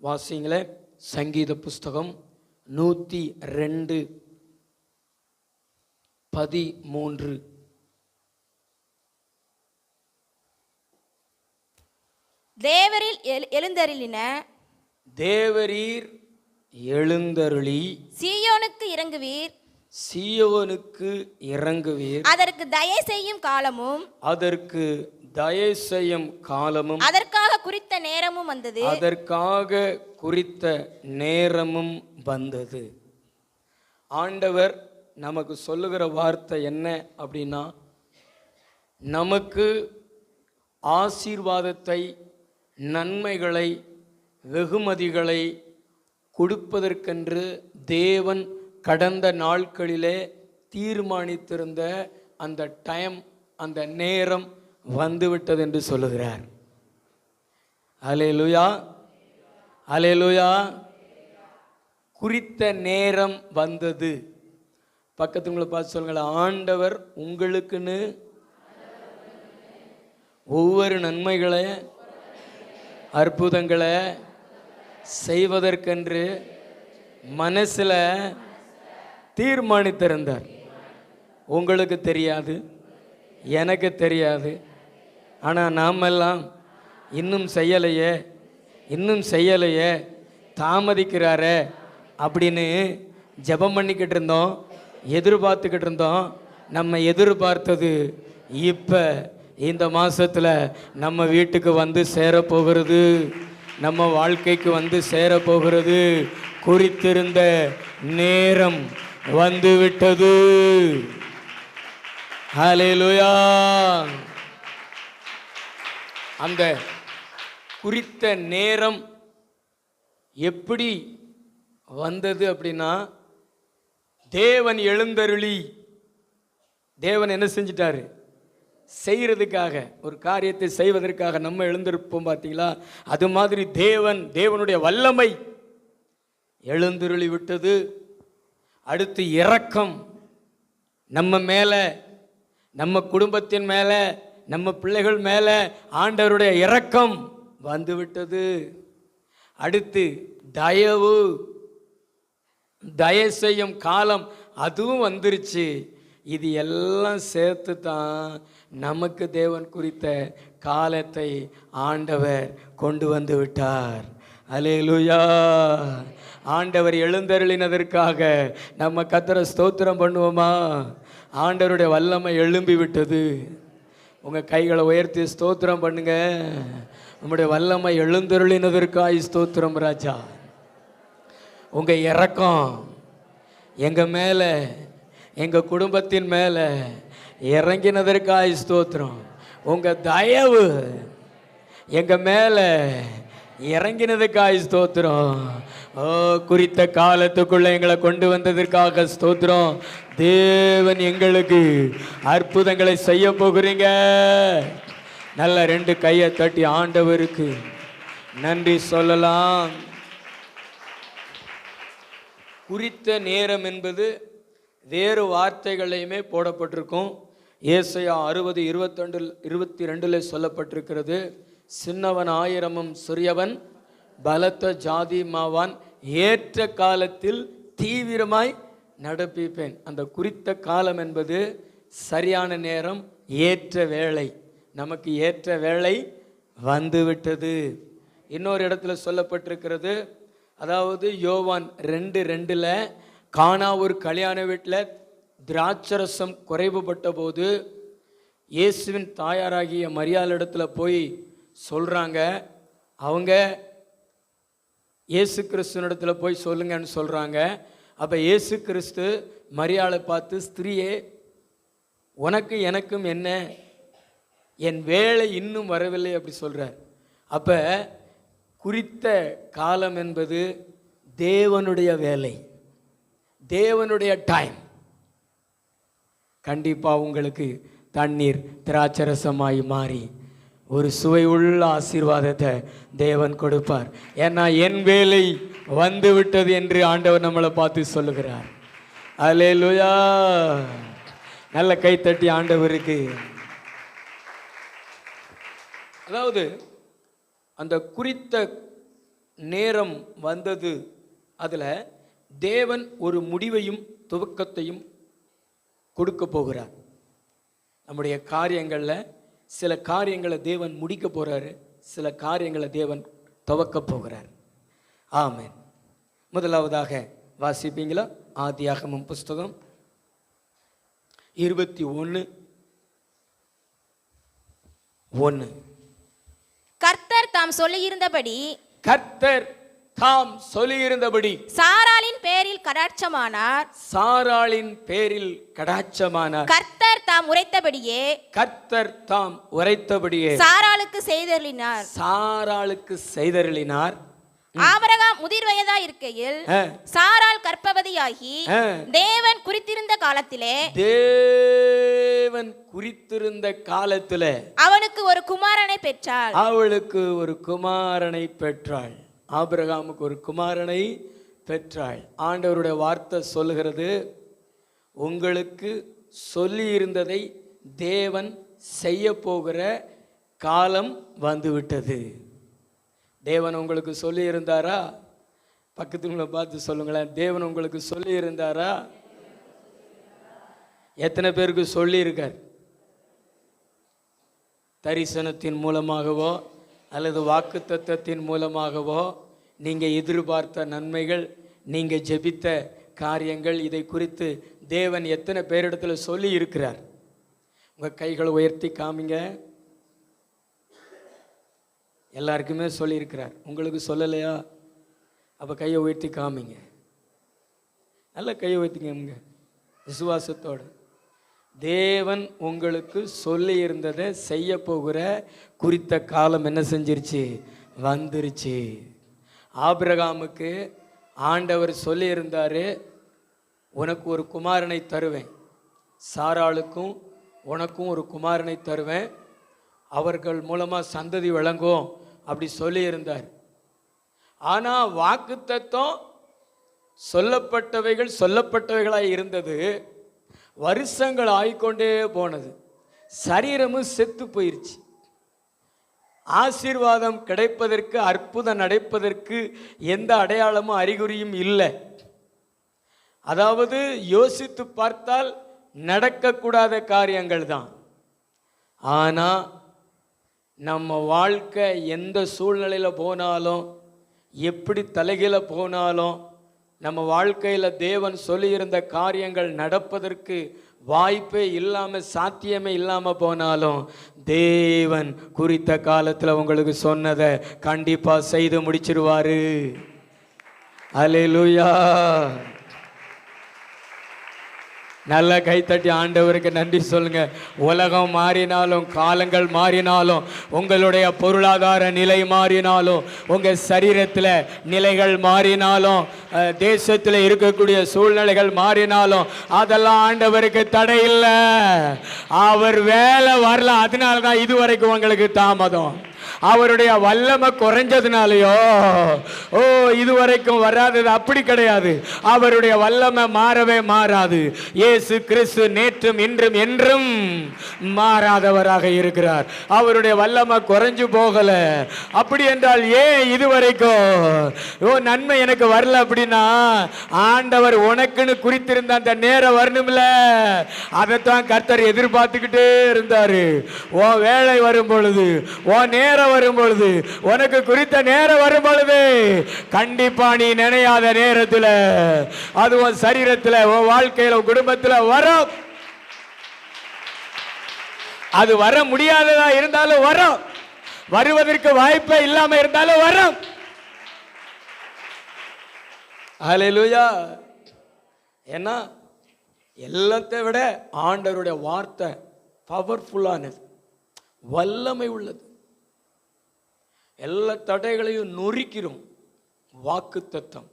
வாசிங்களே. சங்கீத புஸ்தகம் 102:13. தேவரீர் எழுந்தருளி சீயோனுக்கு இறங்குவீர். சீயோனுக்கு இறங்குவீர். அதற்கு தயை செய்யும் காலமும் அதற்காக குறித்த நேரமும் வந்தது. ஆண்டவர் நமக்கு சொல்லுகிற வார்த்தை என்ன அப்படின்னா, நமக்கு ஆசீர்வாதத்தை, நன்மைகளை, வெகுமதிகளை கொடுப்பதற்கென்று தேவன் கடந்த நாட்களிலே தீர்மானித்திருந்த அந்த டைம், அந்த நேரம் வந்துவிட்டது என்று சொல்லுகிறார். அல்லேலூயா, அல்லேலூயா. குறித்த நேரம் வந்தது. பக்கத்துங்களை பார்த்து சொல்லுங்களா, ஆண்டவர் உங்களுக்குன்னு ஒவ்வொரு நன்மைகளை, அற்புதங்களை செய்வதற்கென்று மனசில் தீர்மானித்திருந்தார். உங்களுக்கு தெரியாது, எனக்கு தெரியாது. ஆனால் நாமெல்லாம் இன்னும் செய்யலையே தாமதிக்கிறாரே அப்படின்னு ஜெபம் பண்ணிக்கிட்டு இருந்தோம், எதிர்பார்த்துக்கிட்டு இருந்தோம். நம்ம எதிர்பார்த்தது இப்போ இந்த மாதத்தில் நம்ம வீட்டுக்கு வந்து சேரப்போகிறது, நம்ம வாழ்க்கைக்கு வந்து சேரப்போகிறது. குறித்திருந்த நேரம் வந்துவிட்டது. ஹல்லேலூயா. அந்த குறித்த நேரம் எப்படி வந்தது அப்படின்னா, தேவன் எழுந்தருளி, தேவன் என்ன செஞ்சிட்டாரு? செய்கிறதுக்காக, ஒரு காரியத்தை செய்வதற்காக நம்ம எழுந்திருப்போம் பார்த்தீங்களா? அது மாதிரி தேவனுடைய வல்லமை எழுந்தருளி விட்டது. அடுத்து இரக்கம் நம்ம மேலே, நம்ம குடும்பத்தின் மேலே, நம்ம பிள்ளைகள் மேலே ஆண்டவருடைய இரக்கம் வந்துவிட்டது. அடுத்து தயவு செய்யும் காலம் அதுவும் வந்துருச்சு. இது எல்லாம் சேர்த்து தான் நமக்கு தேவன் குறித்த காலத்தை ஆண்டவர் கொண்டு வந்து விட்டார். அல்லேலூயா. ஆண்டவர் எழுந்தருளினதற்காக நம்ம கர்த்தரை ஸ்தோத்திரம் பண்ணுவோமா? ஆண்டவருடைய வல்லமை எழும்பி விட்டது. உங்கள் கைகளை உயர்த்தி ஸ்தோத்திரம் பண்ணுங்க. நம்முடைய வல்லமை எழுந்தருளினதற்காக ஸ்தோத்திரம் ராஜா. உங்கள் இரக்கம் எங்கள் மேலே, எங்கள் குடும்பத்தின் மேலே இறங்கினதற்காக ஸ்தோத்திரம். உங்கள் தயவு எங்கள் மேலே இறங்கினதுக்காக ஸ்தோத்திரம். குறித்த காலத்துக்குள்ள எங்களை கொண்டு வந்ததற்காக ஸ்தோத்திரம். தேவன் எங்களுக்கு அற்புதங்களை செய்ய போகிறீங்க. நல்ல 2 கையை தட்டி ஆண்டவருக்கு நன்றி சொல்லலாம். குறித்த நேரம் என்பது வேறு வார்த்தைகளையுமே போடப்பட்டிருக்கும். ஏசாயா 60:22 சொல்லப்பட்டிருக்கிறது, சின்னவன் 1000 சிறியவன் பலத்த ஜாதி மாவான், ஏற்ற காலத்தில் தீவிரமாய் நடப்பிப்பேன். அந்த குறித்த காலம் என்பது சரியான நேரம், ஏற்ற வேளை. நமக்கு ஏற்ற வேளை வந்துவிட்டது. இன்னொரு இடத்துல சொல்லப்பட்டிருக்கிறது, அதாவது யோவான் 2:2 கானா ஒரு கல்யாண வீட்டில் திராட்சரசம் குறைவுபட்ட போது இயேசுவின் தாயாராகிய மரியாள் இடத்துல போய் சொல்கிறாங்க. அவங்க இயேசு கிறிஸ்துவனிடத்துல போய் சொல்லுங்கன்னு சொல்கிறாங்க. அப்போ இயேசு கிறிஸ்து மரியாளை பார்த்து, ஸ்திரீயே, உனக்கு எனக்கும் என்ன, என் வேலை இன்னும் வரவில்லை அப்படி சொல்கிறார். அப்போ குறித்த காலம் என்பது தேவனுடைய வேலை, தேவனுடைய டைம். கண்டிப்பாக உங்களுக்கு தண்ணீர் திராட்சரசமாய் மாறி ஒரு சுவை உள்ள ஆசீர்வாதத்தை தேவன் கொடுப்பார். ஏன்னா என் வேலை வந்து விட்டது என்று ஆண்டவர் நம்மளை பார்த்து சொல்லுகிறார். அல்லேலூயா. நல்ல கைத்தட்டி ஆண்டவருக்கு. அதாவது அந்த குறித்த நேரம் வந்தது. அதில் தேவன் ஒரு முடிவையும் துவக்கத்தையும் கொடுக்க போகிறார். நம்முடைய காரியங்களில் சில காரியங்களை தேவன் முடிக்க போகிறாரு, சில காரியங்களை தேவன் துவக்க போகிறார். ஆமென். முதலாவதாக வாசிப்பீங்களா? ஆதியாகமம் புஸ்தகம் 21:1. கர்த்தர் தாம் சொல்லியிருந்தபடி கர்த்தர் தாம் சொல்லியிருந்தபடி சாராளின் பேரில் கடாட்சமானார். சாராளின் பேரில் கடாட்சமானார். கர்த்தர் தாம் உரைத்தபடியே கர்த்தர் தாம் உரைத்தபடியே சாராளுக்கு செய்தருளினார். சாராளுக்கு செய்தருளினார். ஆபிரகாம் முதிர் வயதா இருக்கையில் சாராள் கர்ப்பவதியாகி தேவன் குறித்திருந்த காலத்திலே தேவன் குறித்திருந்த காலத்திலே அவனுக்கு ஒரு குமாரனை பெற்றாள். அவளுக்கு ஒரு குமாரனை பெற்றாள். ஆபிரகாமுக்கு ஒரு குமாரனை பெற்றாள். ஆண்டவருடைய வார்த்தை சொல்லுகிறது, உங்களுக்கு சொல்லி இருந்ததை தேவன் செய்ய போகிற காலம் வந்துவிட்டது. தேவன் உங்களுக்கு சொல்லி இருந்தாரா? பக்கத்துல பார்த்து சொல்லுங்களேன், தேவன் உங்களுக்கு சொல்லி இருந்தாரா? எத்தனை பேருக்கு சொல்லி இருக்கார்? தரிசனத்தின் மூலமாகவோ அல்லது வாக்குத்தத்தத்தின் மூலமாகவோ நீங்கள் எதிர்பார்த்த நன்மைகள், நீங்கள் ஜெபித்த காரியங்கள், இதை குறித்து தேவன் எத்தனை பேரிடத்துல சொல்லி இருக்கிறார்? உங்கள் கைகளை உயர்த்தி காமிங்க. எல்லாருக்குமே சொல்லியிருக்கிறார். உங்களுக்கு சொல்லலையா? அப்போ கையை உயர்த்தி காமிங்க. நல்ல கையை உயர்த்திங்க விசுவாசத்தோடு. தேவன் உங்களுக்கு சொல்லி இருந்ததை செய்ய போகிற குறித்த காலம் என்ன செஞ்சிருச்சு? வந்துருச்சு. ஆபிரகாமுக்கு ஆண்டவர் சொல்லி இருந்தாரு, உனக்கு ஒரு குமாரனை தருவேன், சாராளுக்கும் உனக்கும் ஒரு குமாரனை தருவேன், அவர்கள் மூலமாக சந்ததி விளங்கும் அப்படி சொல்லி இருந்தார். ஆனால் வாக்குத்தத்தம் சொல்லப்பட்டவைகளாய் இருந்தது. வருஷங்கள் ஆகிக்கொண்டே போனது. சரீரமும் செத்து போயிருச்சு. ஆசீர்வாதம் கிடைப்பதற்கு, அற்புதம் நடப்பதற்கு எந்த அடையாளமும் அறிகுறியும் இல்லை. அதாவது யோசித்து பார்த்தால் நடக்கக்கூடாத காரியங்கள் தான். ஆனால் நம்ம வாழ்க்கை எந்த சூழ்நிலையில் போனாலும், எப்படி தலைகீழ போனாலும், நம்ம வாழ்க்கையில் தேவன் சொல்லியிருந்த காரியங்கள் நடப்பதற்கு வாய்ப்பே இல்லாமல், சாத்தியமே இல்லாமல் போனாலும், தேவன் குறித்த காலத்தில் உங்களுக்கு சொன்னதை கண்டிப்பாக செய்து முடிச்சிருவாரு. அல்லேலூயா. நல்ல கைத்தட்டி ஆண்டவருக்கு நன்றி சொல்லுங்க. உலகம் மாறினாலும், காலங்கள் மாறினாலும், உங்களுடைய பொருளாதார நிலை மாறினாலும், உங்கள் சரீரத்தில் நிலைகள் மாறினாலும், தேசத்தில் இருக்கக்கூடிய சூழ்நிலைகள் மாறினாலும், அதெல்லாம் ஆண்டவருக்கு தடை இல்லை. அவர் வேலை வரல, அதனால தான் இதுவரைக்கும் உங்களுக்கு தாமதம். அவருடைய வல்லமை குறைஞ்சதுனாலயோ இதுவரைக்கும் வராதது அப்படி கிடையாது. அவருடைய வல்லமை மாறவே மாறாது. இயேசு கிறிஸ்து நேற்றும் இன்றும் என்றும் மாறாதவராக இருக்கிறார். அவருடைய வல்லமை குறைஞ்சு போகல. அப்படி என்றால் ஏன் இதுவரைக்கும் நன்மை எனக்கு வரல அப்படின்னா, ஆண்டவர் உனக்குன்னு குறித்திருந்த அந்த நேரம் வரணும்ல, அதைத்தான் கர்த்தர் எதிர்பார்த்துக்கிட்டே இருந்தாரு. உன் வேலை வரும் பொழுது, உன் நேரம் வரும் பொழுது, உனக்கு குறித்த நேரம் வரும் பொழுது, கண்டிப்பா நீ நினையாத நேரத்தில் அது உன் சரீரத்தில், உன் வாழ்க்கையில், உன் குடும்பத்தில் வரும். அது வர முடியாததா இருந்தாலும் வரும், வருவதற்கு வாய்ப்பே இல்லாம இருந்தாலும் வரும். ஹல்லேலூயா. ஏன்னா எல்லாத்தை விட ஆண்டவருடைய வார்த்தை பவர்ஃபுல்லானது, வல்லமை உள்ளது. எல்லா தடைகளையும் நொறுக்கிறோம். வாக்குத்தத்தம்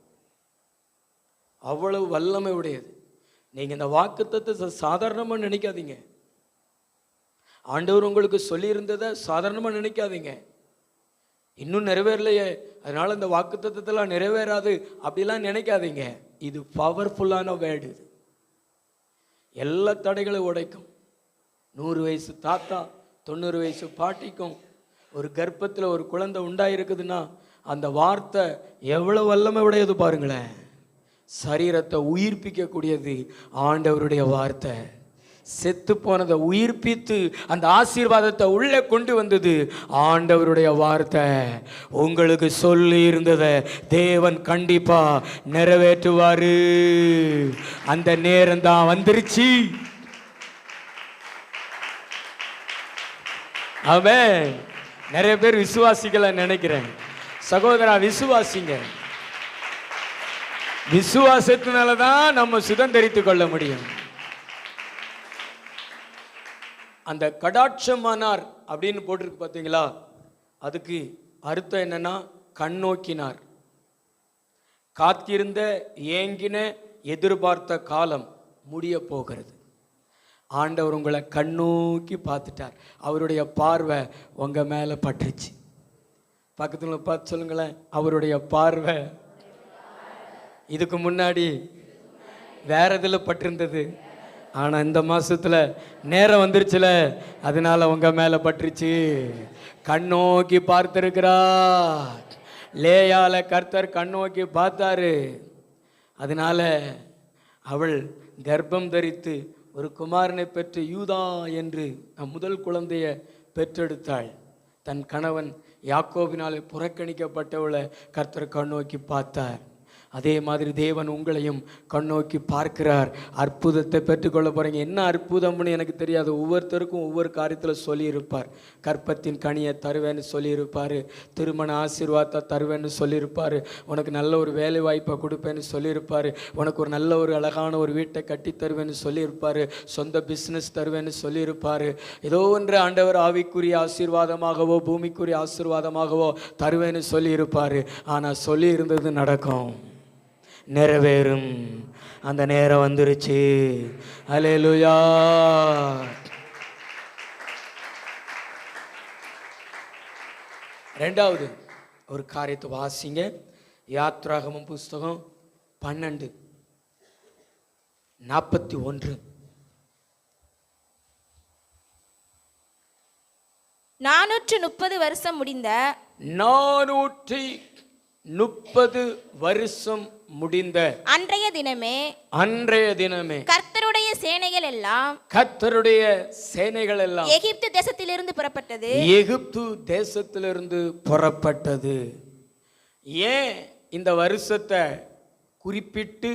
அவ்வளவு வல்லமை உடையது. நீங்க இந்த வாக்குத்தத்தத்தை சாதாரணமாக நினைக்காதீங்க. ஆண்டவர் உங்களுக்கு சொல்லியிருந்ததை சாதாரணமாக நினைக்காதீங்க. இன்னும் நிறைவேறலையே, அதனால இந்த வாக்குத்தத்தத்தெல்லாம் நிறைவேறாது அப்படிலாம் நினைக்காதீங்க. இது பவர்ஃபுல்லான வேர்டு. இது எல்லா தடைகளையும் உடைக்கும். 100 வயசு தாத்தா 90 வயசு பாட்டிக்கும் ஒரு கர்ப்பத்தில் ஒரு குழந்தை உண்டாயிருக்குதுன்னா, அந்த வார்த்தை எவ்வளவு வல்லமை உடையது பாருங்களேன். சரீரத்தை உயிர்ப்பிக்கக்கூடியது ஆண்டவருடைய வார்த்தை. செத்து போனதை உயிர்ப்பித்து அந்த ஆசீர்வாதத்தை உள்ளே கொண்டு வந்தது ஆண்டவருடைய வார்த்தை. உங்களுக்கு சொல்லி இருந்ததை தேவன் கண்டிப்பா நிறைவேற்றுவாரு. அந்த நேரம் தான் வந்துருச்சு. அவன் நிறைய பேர் விசுவாசிகளை நினைக்கிறேன். சகோதரா, விசுவாசிங்க. விசுவாசத்தினால தான் நம்ம சுதந்திரித்துக் கொள்ள முடியும். அந்த கடாட்சமானார் அப்படின்னு போட்டிருக்கு பார்த்தீங்களா, அதுக்கு அர்த்தம் என்னன்னா கண்ணோக்கினார். காத்திருந்த ஏங்கின எதிர்பார்த்த காலம் முடிய போகிறது. ஆண்டவர் உங்களை கண்ணோக்கி பார்த்துட்டார். அவருடைய பார்வை உங்க மேல பட்டுருச்சு. பக்கத்துல பார்த்து சொல்லுங்களேன், அவருடைய பார்வை இதுக்கு முன்னாடி வேற இதில் பட்டிருந்தது. ஆனால் இந்த மாசத்துல நேரம் வந்துருச்சுல, அதனால உங்க மேலே பட்டுருச்சு. கண்ணோக்கி பார்த்திருக்கிறார். லேயால கர்த்தர் கண்ணோக்கி பார்த்தாரு. அதனால அவள் கர்ப்பம் தரித்து ஒரு குமாரனை பெற்று யூதா என்று முதல் குழந்தையை பெற்றெடுத்தாள். தன் கணவன் யாக்கோபினாலே புறக்கணிக்கப்பட்டவளை கர்த்தர் கண்ணோக்கி பார்த்தார். அதே மாதிரி தேவன் உங்களையும் கண்ணோக்கி பார்க்கிறார். அற்புதத்தை பெற்றுக்கொள்ள போறீங்க. என்ன அற்புதம்னு எனக்கு தெரியாது. ஒவ்வொருத்தருக்கும் ஒவ்வொரு காரியத்தில் சொல்லியிருப்பார். கற்பத்தின் கனியை தருவேன்னு சொல்லியிருப்பார். திருமண ஆசீர்வாதத்தை தருவேன்னு சொல்லியிருப்பார். உனக்கு நல்ல ஒரு வேலை வாய்ப்பை கொடுப்பேன்னு சொல்லியிருப்பார். உனக்கு ஒரு நல்ல ஒரு அழகான ஒரு வீட்டை கட்டி தருவேன்னு சொல்லியிருப்பார். சொந்த பிஸ்னஸ் தருவேன்னு சொல்லியிருப்பார். ஏதோ ஒன்று ஆண்டவர் ஆவிக்குரிய ஆசீர்வாதமாகவோ பூமிக்குரிய ஆசீர்வாதமாகவோ தருவேன்னு சொல்லியிருப்பார். ஆனால் சொல்லி இருந்தது நடக்கும், நிறைவேறும். அந்த நேரம் வந்துருச்சு. அல்லேலூயா. ரெண்டாவது ஒரு காரியத்தை வாசிங்க. யாத்ராகமம் புஸ்தகம் 12:41. 430 வருஷம் முடிந்த 430 வருஷம் முடிந்த அன்றைய தினமே கர்த்தருடைய சேனைகள் எல்லாம் எகிப்து தேசத்திலிருந்து புறப்பட்டது. ஏன் இந்த வருஷத்தை குறிப்பிட்டு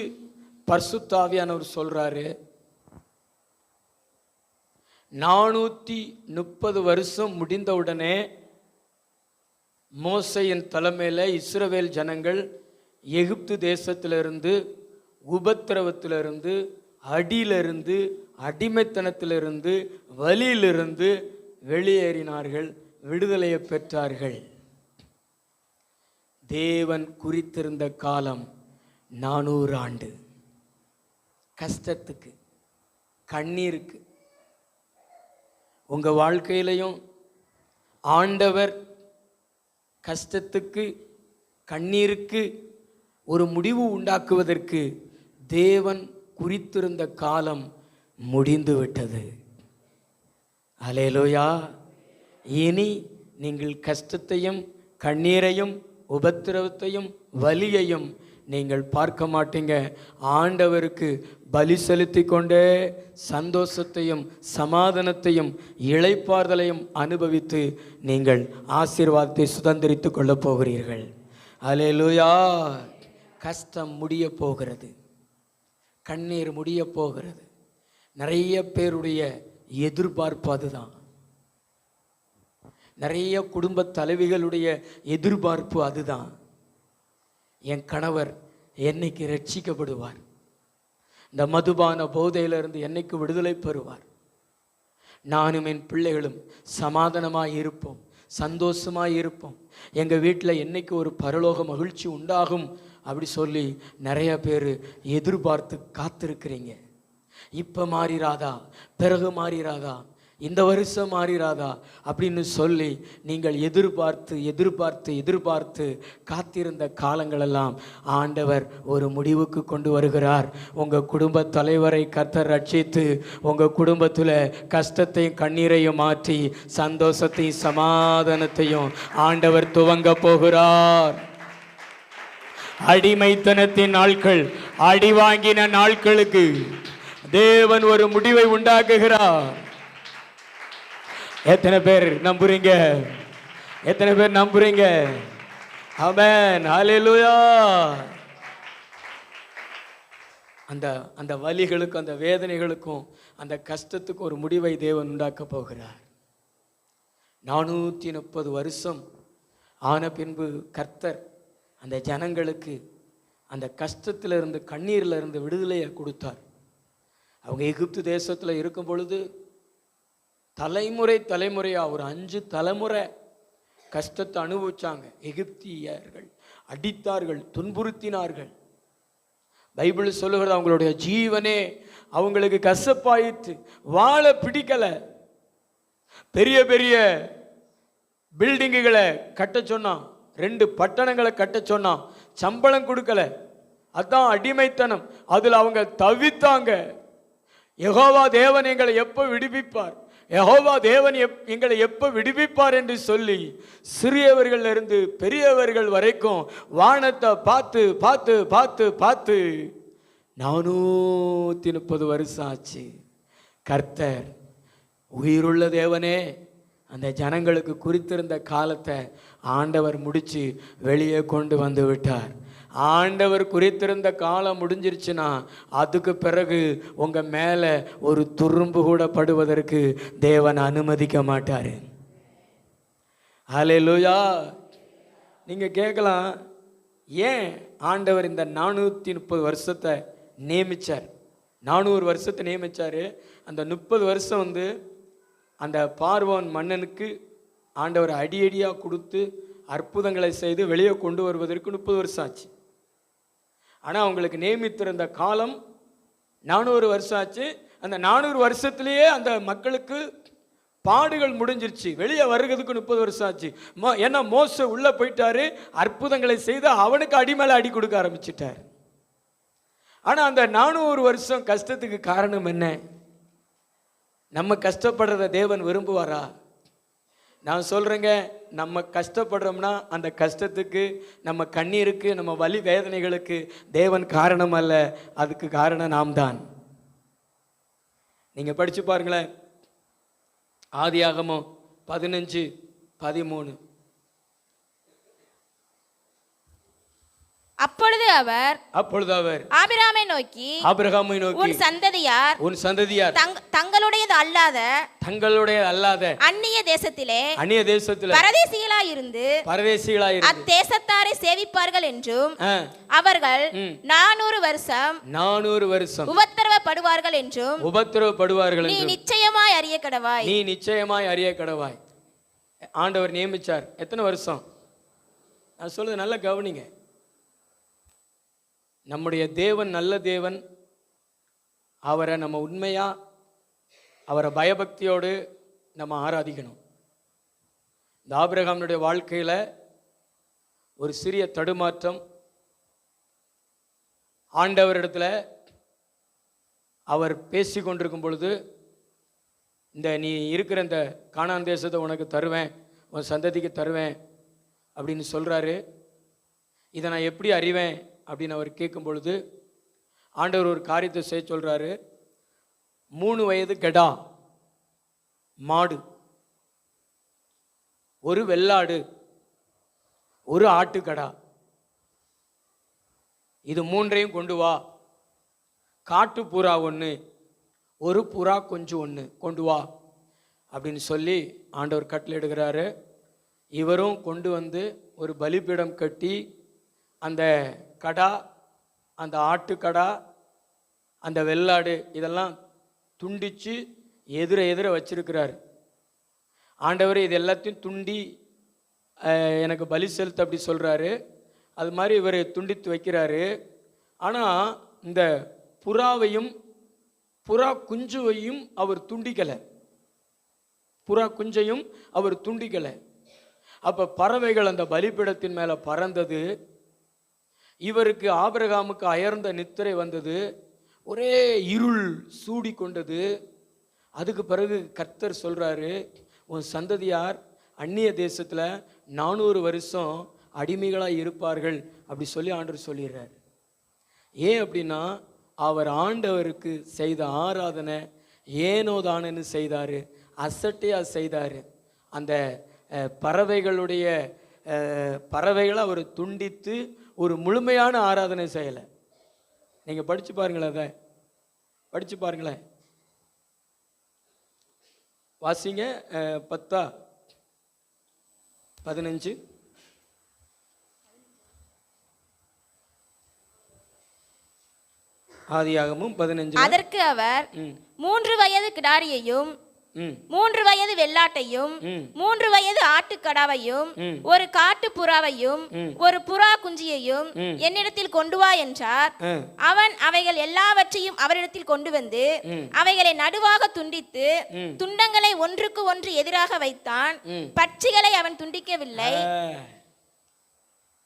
பரிசுத்த ஆவியானவர் சொல்றாரு? 430 வருஷம் முடிந்தவுடனே மோசையின் தலைமையில் இஸ்ரவேல் ஜனங்கள் எகிப்து தேசத்திலிருந்து, உபத்திரவத்திலிருந்து, அடியிலிருந்து, அடிமைத்தனத்திலிருந்து, வலியிலிருந்து வெளியேறினார்கள், விடுதலையை பெற்றார்கள். தேவன் குறித்திருந்த காலம் 400 ஆண்டு. கஷ்டத்துக்கு, கண்ணீருக்கு, உங்க வாழ்க்கையிலையும் ஆண்டவர் கஷ்டத்துக்கு, கண்ணீருக்கு ஒரு முடிவு உண்டாக்குவதற்கு தேவன் குறித்திருந்த காலம் முடிந்து விட்டது. அல்லேலூயா. இனி நீங்கள் கஷ்டத்தையும் கண்ணீரையும் உபத்திரவத்தையும் வலியையும் நீங்கள் பார்க்க மாட்டீங்க. ஆண்டவருக்கு பலி செலுத்தி கொண்டே சந்தோஷத்தையும் சமாதானத்தையும் இளைப்பாறுதலையும் அனுபவித்து நீங்கள் ஆசீர்வாதத்தை சுதந்திரித்து கொள்ளப் போகிறீர்கள். அல்லேலூயா. கஷ்டம் முடிய போகிறது, கண்ணீர் முடிய போகிறது. நிறைய பேருடைய எதிர்பார்ப்பு அதுதான். நிறைய குடும்ப தலைவிகளுடைய எதிர்பார்ப்பு அதுதான். என் கணவர் என்னைக்கு ரட்சிக்கப்படுவார்? இந்த மதுபான போதையிலிருந்து என்னைக்கு விடுதலை பெறுவார்? நானும் என் பிள்ளைகளும் சமாதானமாய் இருப்போம், சந்தோஷமாய் இருப்போம். எங்கள் வீட்டில் என்னைக்கு ஒரு பரலோக மகிழ்ச்சி உண்டாகும் அப்படி சொல்லி நிறைய பேர் எதிர்பார்த்து காத்திருக்கிறீங்க. இப்போ மாறிராதா, பிறகு மாறிராதா? இந்த வருஷம் மாறிராதா அப்படின்னு சொல்லி நீங்கள் எதிர்பார்த்து எதிர்பார்த்து எதிர்பார்த்து காத்திருந்த காலங்களெல்லாம் ஆண்டவர் ஒரு முடிவுக்கு கொண்டு வருகிறார். உங்கள் குடும்ப தலைவரை கர்த்தர் ரட்சித்து உங்கள் குடும்பத்தில் கஷ்டத்தையும் கண்ணீரையும் மாற்றி சந்தோஷத்தையும் சமாதானத்தையும் ஆண்டவர் துவங்க போகிறார். அடிமைத்தனத்தின் நாட்கள், அடி வாங்கின நாட்களுக்கு தேவன் ஒரு முடிவை உண்டாக்குகிறார். எத்தனை பேர் நம்புறீங்க? எத்தனை பேர் நம்புறீங்க? ஆமென், ஹல்லேலூயா. அந்த அந்த வலிகளுக்கும் அந்த வேதனைகளுக்கும் அந்த கஷ்டத்துக்கும் ஒரு முடிவை தேவன் உண்டாக்க போகிறார். 430 வருஷம் ஆன பின்பு கர்த்தர் அந்த ஜனங்களுக்கு அந்த கஷ்டத்தில் இருந்து கண்ணீரில் இருந்து விடுதலையை கொடுத்தார். அவங்க எகிப்து தேசத்தில் இருக்கும் பொழுது தலைமுறை தலைமுறையாக ஒரு 5 தலைமுறை கஷ்டத்தை அனுபவிச்சாங்க. எகிப்தியர்கள் அடித்தார்கள், துன்புறுத்தினார்கள். பைபிள் சொல்லுகிறது அவங்களுடைய ஜீவனே அவங்களுக்கு கசப்பாயிற்று, வாழ பிடிக்கல. பெரிய பெரிய பில்டிங்குகளை கட்ட சொன்னான், 2 பட்டணங்களை கட்ட சொன்னான், சம்பளம் கொடுக்கல. அதான் அடிமைத்தனம். அதில் அவங்க தவித்தாங்க. யெகோவா தேவன் எங்களை எப்போ விடுவிப்பார், யெகோவா தேவன் எங்களை எப்போ விடுவிப்பார் என்று சொல்லி சிறியவர்கள் இருந்து பெரியவர்கள் வரைக்கும் வானத்தை பார்த்து பார்த்து பார்த்து பார்த்து 430 வருஷம் ஆச்சு. கர்த்தர் உயிருள்ள தேவனே அந்த ஜனங்களுக்கு குறித்திருந்த காலத்தை ஆண்டவர் முடிச்சு வெளியே கொண்டு வந்து விட்டார். ஆண்டவர் குறித்திருந்த காலம் முடிஞ்சிருச்சுன்னா அதுக்கு பிறகு உங்கள் மேலே ஒரு துரும்பு கூட படுவதற்கு தேவன் அனுமதிக்க மாட்டார். ஹல்லேலூயா. நீங்கள் கேட்கலாம், ஏன் ஆண்டவர் இந்த 430 வருஷத்தை நியமித்தார்? 400 வருஷத்தை நியமித்தார். அந்த 30 வருஷம் அந்த பார்வோன் மன்னனுக்கு ஆண்டவர் அடியடியாக கொடுத்து அற்புதங்களை செய்து வெளியே கொண்டு வருவதற்கு 30 வருஷம் ஆச்சு. ஆனால் அவங்களுக்கு நியமித்திருந்த காலம் 400 வருஷம் ஆச்சு. அந்த 400 வருஷத்துலேயே அந்த மக்களுக்கு பாடுகள் முடிஞ்சிருச்சு. வெளியே வருகிறதுக்கு 30 வருஷம் ஆச்சு. ஏன்னா மோசே உள்ளே போயிட்டாரு, அற்புதங்களை செய்து அவனுக்கு அடிமேல அடி கொடுக்க ஆரம்பிச்சிட்டார். ஆனால் அந்த 400 வருஷம் கஷ்டத்துக்கு காரணம் என்ன? நம்ம கஷ்டப்படுறத தேவன் விரும்புவாரா? நான் சொல்கிறேங்க, நம்ம கஷ்டப்படுறோம்னா அந்த கஷ்டத்துக்கு, நம்ம கண்ணீருக்கு, நம்ம வலி வேதனைகளுக்கு தேவன் காரணம் அல்ல, அதுக்கு காரணம் நாம் தான். நீங்கள் படித்து பாருங்களேன், ஆதியாகமம் 15:13. அப்பொழுது அவர் ஆபிரகாமை நோக்கி உன் சந்ததியார் தங்களுடையது அல்லாத அந்நிய தேசத்திலே பரதேசிகளாய் இருந்து அத்தேசத்தாரை சேவிப்பார்கள் என்றும் அவர்கள் 400 வருஷம் உபத்திரவப்படுவார்கள் என்றும் நீ நிச்சயமாய் அறிய கடவாய். ஆண்டவர் நியமிச்சார். எத்தனை வருஷம்? நான் சொல்றது நல்ல கவனிங்க. நம்முடைய தேவன் நல்ல தேவன். அவரை நம்ம உண்மையாக, அவரை பயபக்தியோடு நம்ம ஆராதிக்கணும். இந்த ஆபிரகாமுடைய வாழ்க்கையில் ஒரு சிறிய தடுமாற்றம். ஆண்டவரிடத்தில் அவர் பேசி கொண்டிருக்கும் பொழுது, நீ இருக்கிற இந்த கானான் தேசத்தை உனக்கு தருவேன், உன் சந்ததிக்கு தருவேன் அப்படின்னு சொல்கிறாரு. இதை நான் எப்படி அறிவேன் அப்படின்னு அவர் கேட்கும் பொழுது ஆண்டவர் ஒரு காரியத்தை செய்ய சொல்கிறாரு. 3 வயது கெடா மாடு, ஒரு வெள்ளாடு, ஒரு ஆட்டுக்கடா, இது 3ஐயும் கொண்டு வா. காட்டு புறா 1, ஒரு புறா குஞ்சு 1 கொண்டு வா அப்படின்னு சொல்லி ஆண்டவர் கட்டளையிடுகிறாரு. இவரும் கொண்டு வந்து ஒரு பலிபீடம் கட்டி அந்த கடா, அந்த ஆட்டுக்கடா, அந்த வெள்ளாடு இதெல்லாம் துண்டித்து எதிர வச்சிருக்கிறார். ஆண்டவர் இது எல்லாத்தையும் துண்டி எனக்கு பலி செலுத்த அப்படி சொல்கிறாரு. அது மாதிரி இவர் துண்டித்து வைக்கிறாரு. ஆனால் இந்த புறாவையும் புறா குஞ்சுவையும் அவர் துண்டிக்கலை. புறா குஞ்சையும் அவர் துண்டிக்கலை. அப்போ பறவைகள் அந்த பலிபீடத்தின் மேலே பறந்தது. இவருக்கு ஆபிரகாமுக்கு அயர்ந்த நித்திரை வந்தது. ஒரே இருள் சூடி கொண்டது. அதுக்கு பிறகு கர்த்தர் சொல்கிறாரு, உன் சந்ததியார் அந்நிய தேசத்தில் 400 வருஷம் அடிமைகளாக இருப்பார்கள் அப்படி சொல்லி ஆண்டவர் சொல்லிடுறார். ஏன் அப்படின்னா அவர் ஆண்டவருக்கு செய்த ஆராதனை ஏனோதானன்னு செய்தார், அசட்டையாக செய்தார். அந்த பறவைகளை அவர் துண்டித்து ஒரு முழுமையான ஆராதனை செய்யலை. நீங்கள் படித்து பாருங்களேன், அதை படித்து பாருங்களேன். வாசிங்க 10:15. ஆதியாகமும் 15. அதற்கு அவர் 3 வயது கிடாரியையும் 3 வயது வெள்ளாட்டையும் 3 வயது ஆட்டுக்கடாவையும் ஒரு காட்டு புறாவையும் ஒரு புறா குஞ்சியையும் என்னிடத்தில் கொண்டு வா என்றார். அவன் அவைகள் எல்லாவற்றையும் அவரிடத்தில் கொண்டு வந்து அவைகளை நடுவாக துண்டித்து துண்டங்களை ஒன்றுக்கு ஒன்று எதிராக வைத்தான். பட்சிகளை அவன் துண்டிக்கவில்லை.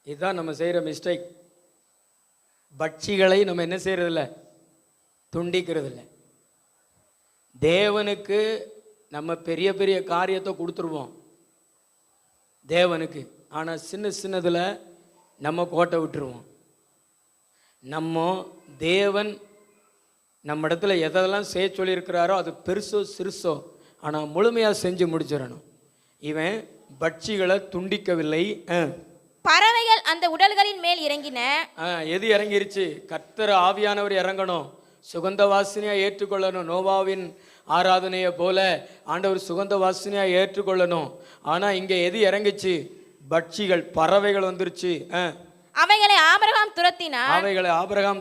இதுதான் நம்ம செய்யற மிஸ்டேக். பட்சிகளை நம்ம என்ன செய்யறதில்ல, துண்டிக்கிறதில்ல. தேவனுக்கு நம்ம பெரிய பெரிய காரியத்தை கொடுத்துருவோம் தேவனுக்கு. ஆனால் சின்ன சின்னதில் நம்ம கோட்டை விட்டுருவோம். நம்ம தேவன் நம்ம இடத்துல எதெல்லாம் செய்ய சொல்லியிருக்கிறாரோ அது பெருசோ சிறுசோ, ஆனால் முழுமையாக செஞ்சு முடிச்சிடணும். இவன் பட்சிகளை துண்டிக்கவில்லை. பறவைகள் அந்த உடல்களின் மேல் இறங்கின. எது இறங்கிருச்சு? கர்த்தர் ஆவியானவர் இறங்கணும், சுகந்த வாசனையா ஏற்றுக்கொள்ளணும். நோவாவின் ஆராதனையை போல ஆண்டவர் சுகந்த வாசனையா ஏற்றுக்கொள்ளணும். ஆனா இங்க எது இறங்கிச்சு? பட்சிகள், பறவைகள் வந்துருச்சு. அவைகளை ஆபிரகாம்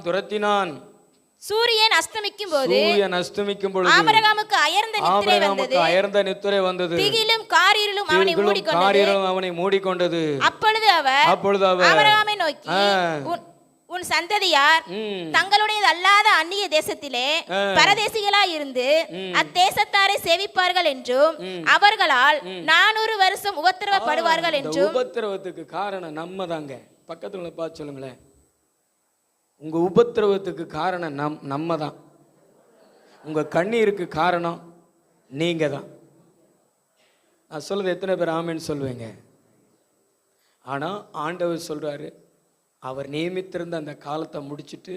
துரத்தினான். சூரியன் அஸ்தமிக்கும் போது ஆபிரகாமுக்கு அயர்ந்த நித்திரை வந்தது. திகிலும் காரிருளும் அவனை மூடிக்கொண்டது. அப்பொழுது அவர் ஆபிரகாமை நோக்கி, உன் சந்ததியார் தங்களுடையது அல்லாத அந்நிய தேசத்திலே பரதேசிகளாய் இருந்து அத்தேசத்தாரை சேவிப்பார்கள் என்றும் அவர்களால் 400 வருஷம் உபத்திரவப்படுவார்கள் என்றும். உபத்திரவத்துக்கு காரணம் நம்ம தாங்க. பக்கத்துல பார்த்து சொல்லுங்களேன், உங்க உபத்திரவத்துக்கு காரணம் நம்ம தான். உங்க கண்ணீருக்கு காரணம் நீங்க தான். நான் சொல்றது எத்தனை பேர் ஆமேன்னு சொல்லுவேங்க? ஆனா ஆண்டவர் சொல்றாரு, அவர் நியமித்திருந்த அந்த காலத்தை முடிச்சுட்டு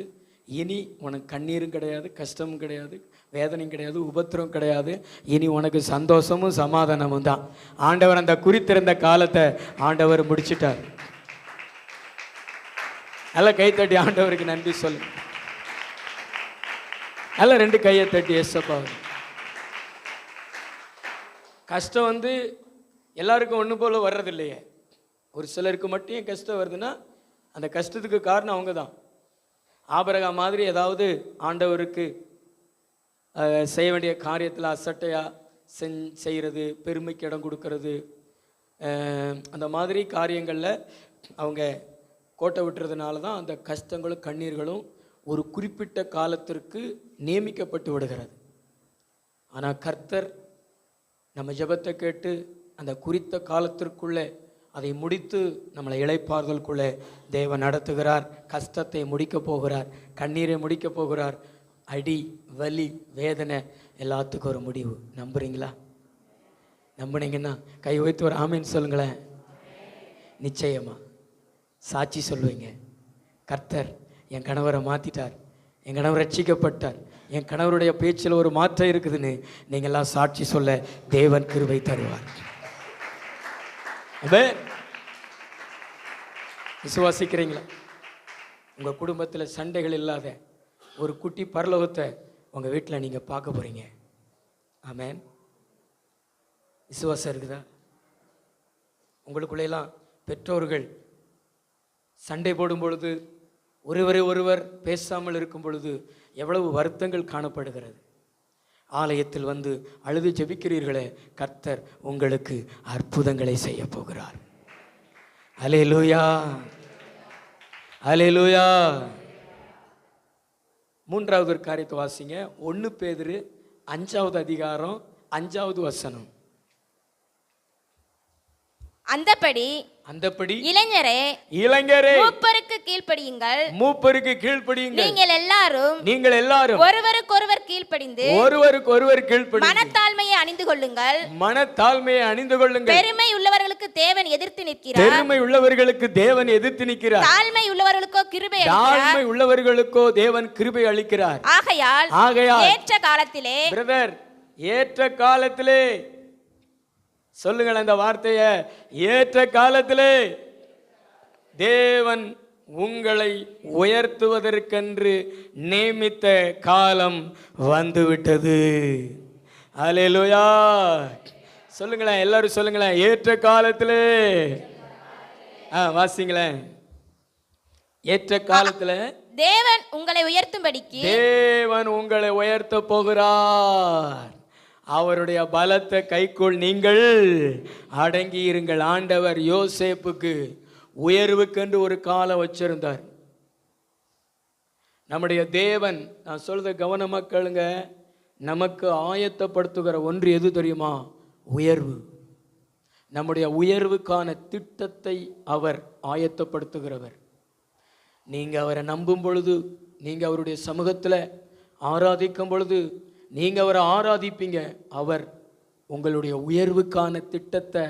இனி உனக்கு கண்ணீரும் கிடையாது, கஷ்டமும் கிடையாது, வேதனையும் கிடையாது, உபத்திரம் கிடையாது. இனி உனக்கு சந்தோஷமும் சமாதானமும் தான். ஆண்டவர் அந்த குறித்திருந்த காலத்தை ஆண்டவர் முடிச்சிட்டார். நல்ல கை தட்டி ஆண்டவருக்கு நன்றி சொல்லு. நல்ல 2 கையை தட்டி ஏசப்பா. கஷ்டம் வந்து எல்லாருக்கும் ஒன்று போல வர்றதில்லையே. ஒரு சிலருக்கு மட்டும் ஏன் கஷ்டம் வருதுன்னா அந்த கஷ்டத்துக்கு காரணம் அவங்க தான். ஆபிரகாம் மாதிரி ஏதாவது ஆண்டவருக்கு செய்ய வேண்டிய காரியத்தில் அசட்டையாக செய்கிறது, பெருமைக்கு இடம் கொடுக்கறது, அந்த மாதிரி காரியங்களில் அவங்க கோட்டை விட்டுறதுனால தான் அந்த கஷ்டங்களும் கண்ணீர்களும் ஒரு குறிப்பிட்ட காலத்திற்கு நியமிக்கப்பட்டு விடுகிறது. ஆனால் கர்த்தர் நம்ம ஜெபத்தை கேட்டு அந்த குறித்த காலத்திற்குள்ளே அதை முடித்து நம்மளை இளைப்பாறுதலுக்குள்ளே தேவன் நடத்துகிறார். கஷ்டத்தை முடிக்க போகிறார், கண்ணீரை முடிக்க போகிறார். அடி, வலி, வேதனை எல்லாத்துக்கும் ஒரு முடிவு. நம்புறீங்களா? நம்புனீங்கன்னா கை வைத்து ஒரு ஆமேன்னு சொல்லுங்களேன். நிச்சயமா சாட்சி சொல்லுவீங்க, கர்த்தர் என் கணவரை மாற்றிட்டார், என் கணவர் ரட்சிக்கப்பட்டார், என் கணவருடைய பேச்சில் ஒரு மாற்றம் இருக்குதுன்னு நீங்கள்லாம் சாட்சி சொல்ல தேவன் கிருபை தருவார். விசுவாசிக்கிறீங்களா? உங்கள் குடும்பத்தில் சண்டைகள் இல்லாத ஒரு குட்டி பரலோகத்தை உங்கள் வீட்டில் நீங்கள் பார்க்க போகிறீங்க. ஆமென். விசுவாசம் இருக்குதா? உங்களுக்குள்ளெல்லாம் பெற்றோர்கள் சண்டை போடும் பொழுது, ஒருவரை ஒருவர் பேசாமல் இருக்கும் பொழுது எவ்வளவு வருத்தங்கள் காணப்படுகிறது. ஆலயத்தில் வந்து அழுது ஜெபிக்கிறீர்களே, கர்த்தர் உங்களுக்கு அற்புதங்களை செய்ய போகிறார். அல்லேலூயா, அல்லேலூயா. 3வது ஒரு காரியத்தை வாசிங்க. 1 பேதுரு 5வது அதிகாரம் 5வது வசனம். அந்தப்படி இளைஞரே மூப்பருக்கு கீழ்ப்படியுங்கள். மூப்பருக்கு கீழ்ப்படியுங்கள். நீங்கள் எல்லாரும் ஒருவருக்கொருவர் கீழ்ப்படிந்து மனத்தாழ்மையை அணிந்து கொள்ளுங்கள். பெருமை உள்ளவர்களுக்கு தேவன் எதிர்த்து நிற்கிறார். தாழ்மை உள்ளவர்களுக்கோ தேவன் கிருபை அளிக்கிறார். ஆகையால் ஏற்ற காலத்திலே சொல்லுங்கள் அந்த வார்த்தைய, ஏற்ற காலத்திலே தேவன் உங்களை உயர்த்துவதற்கென்று நியமித்த காலம் வந்துவிட்டது. அல்லேலூயா. சொல்லுங்களேன், எல்லாரும் சொல்லுங்களேன், ஏற்ற காலத்திலே. வாசிங்களேன். ஏற்ற காலத்துல தேவன் உங்களை உயர்த்தும்படிக்கு தேவன் உங்களை உயர்த்த போகிறார். அவருடைய பலத்த கைக்குள் நீங்கள் அடங்கி இருங்கள். ஆண்டவர் யோசேப்புக்கு உயர்வுக்கென்று ஒரு காலம் வச்சிருந்தார். நம்முடைய தேவன், நான் சொல்றத கவனமா கேளுங்க, நமக்கு ஆயத்தப்படுத்துகிற ஒன்று எது தெரியுமா? உயர்வு. நம்முடைய உயர்வுக்கான திட்டத்தை அவர் ஆயத்தப்படுத்துகிறவர். நீங்க அவரை நம்பும் பொழுது, நீங்க அவருடைய சமூகத்தில் ஆராதிக்கும் பொழுது, நீங்க அவரை ஆராதிப்பீங்க, அவர் உங்களுடைய உயர்வுக்கான திட்டத்தை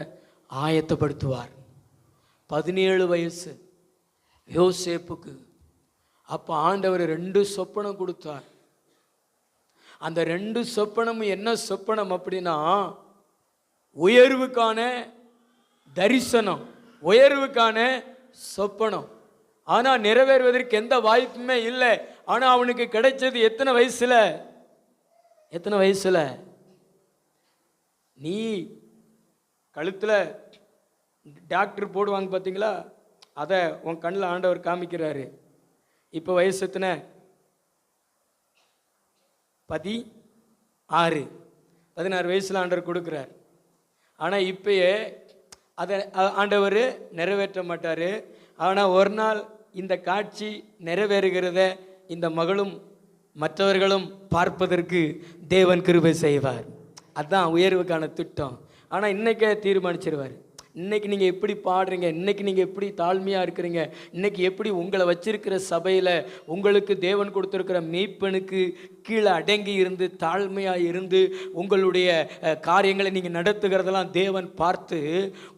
ஆயத்தப்படுத்துவார். 17 வயசு யோசேப்புக்கு. அப்ப ஆண்டவர் 2 சொப்பனம் கொடுத்தார். அந்த 2 சொப்பனமும் என்ன சொப்பனம் அப்படின்னா, உயர்வுக்கான தரிசனம், உயர்வுக்கான சொப்பனம். ஆனா நிறைவேறுவதற்கு எந்த வாய்ப்புமே இல்லை. ஆனா அவனுக்கு கிடைச்சது எத்தனை வயசுல? நீ கழுத்துல டாக்டர் போடுவாங்க பார்த்தீங்களா, அதை உன் கண்ணில் ஆண்டவர் காமிக்கிறாரு. இப்போ வயசு எத்தனை? 16 வயசுல ஆண்டவர் கொடுக்குறார். ஆனால் இப்பயே அதை ஆண்டவர் நிறைவேற்ற மாட்டார். ஆனால் ஒரு நாள் இந்த காட்சி நிறைவேறுகிறத இந்த மகளும் மற்றவர்களும் பார்ப்பதற்கு தேவன் கிருபை செய்வார். அதுதான் உயர்வுக்கான திட்டம். ஆனால் இன்னைக்கே தீர்மானிச்சிருவார். இன்னைக்கு நீங்கள் எப்படி பாடுறீங்க, இன்னைக்கு நீங்கள் எப்படி தாழ்மையாக இருக்கிறீங்க, இன்னைக்கு எப்படி உங்களை வச்சிருக்கிற சபையில் உங்களுக்கு தேவன் கொடுத்துருக்கிற மீட்பனுக்கு கீழே அடங்கி இருந்து தாழ்மையாக இருந்து உங்களுடைய காரியங்களை நீங்கள் நடத்துகிறதெல்லாம் தேவன் பார்த்து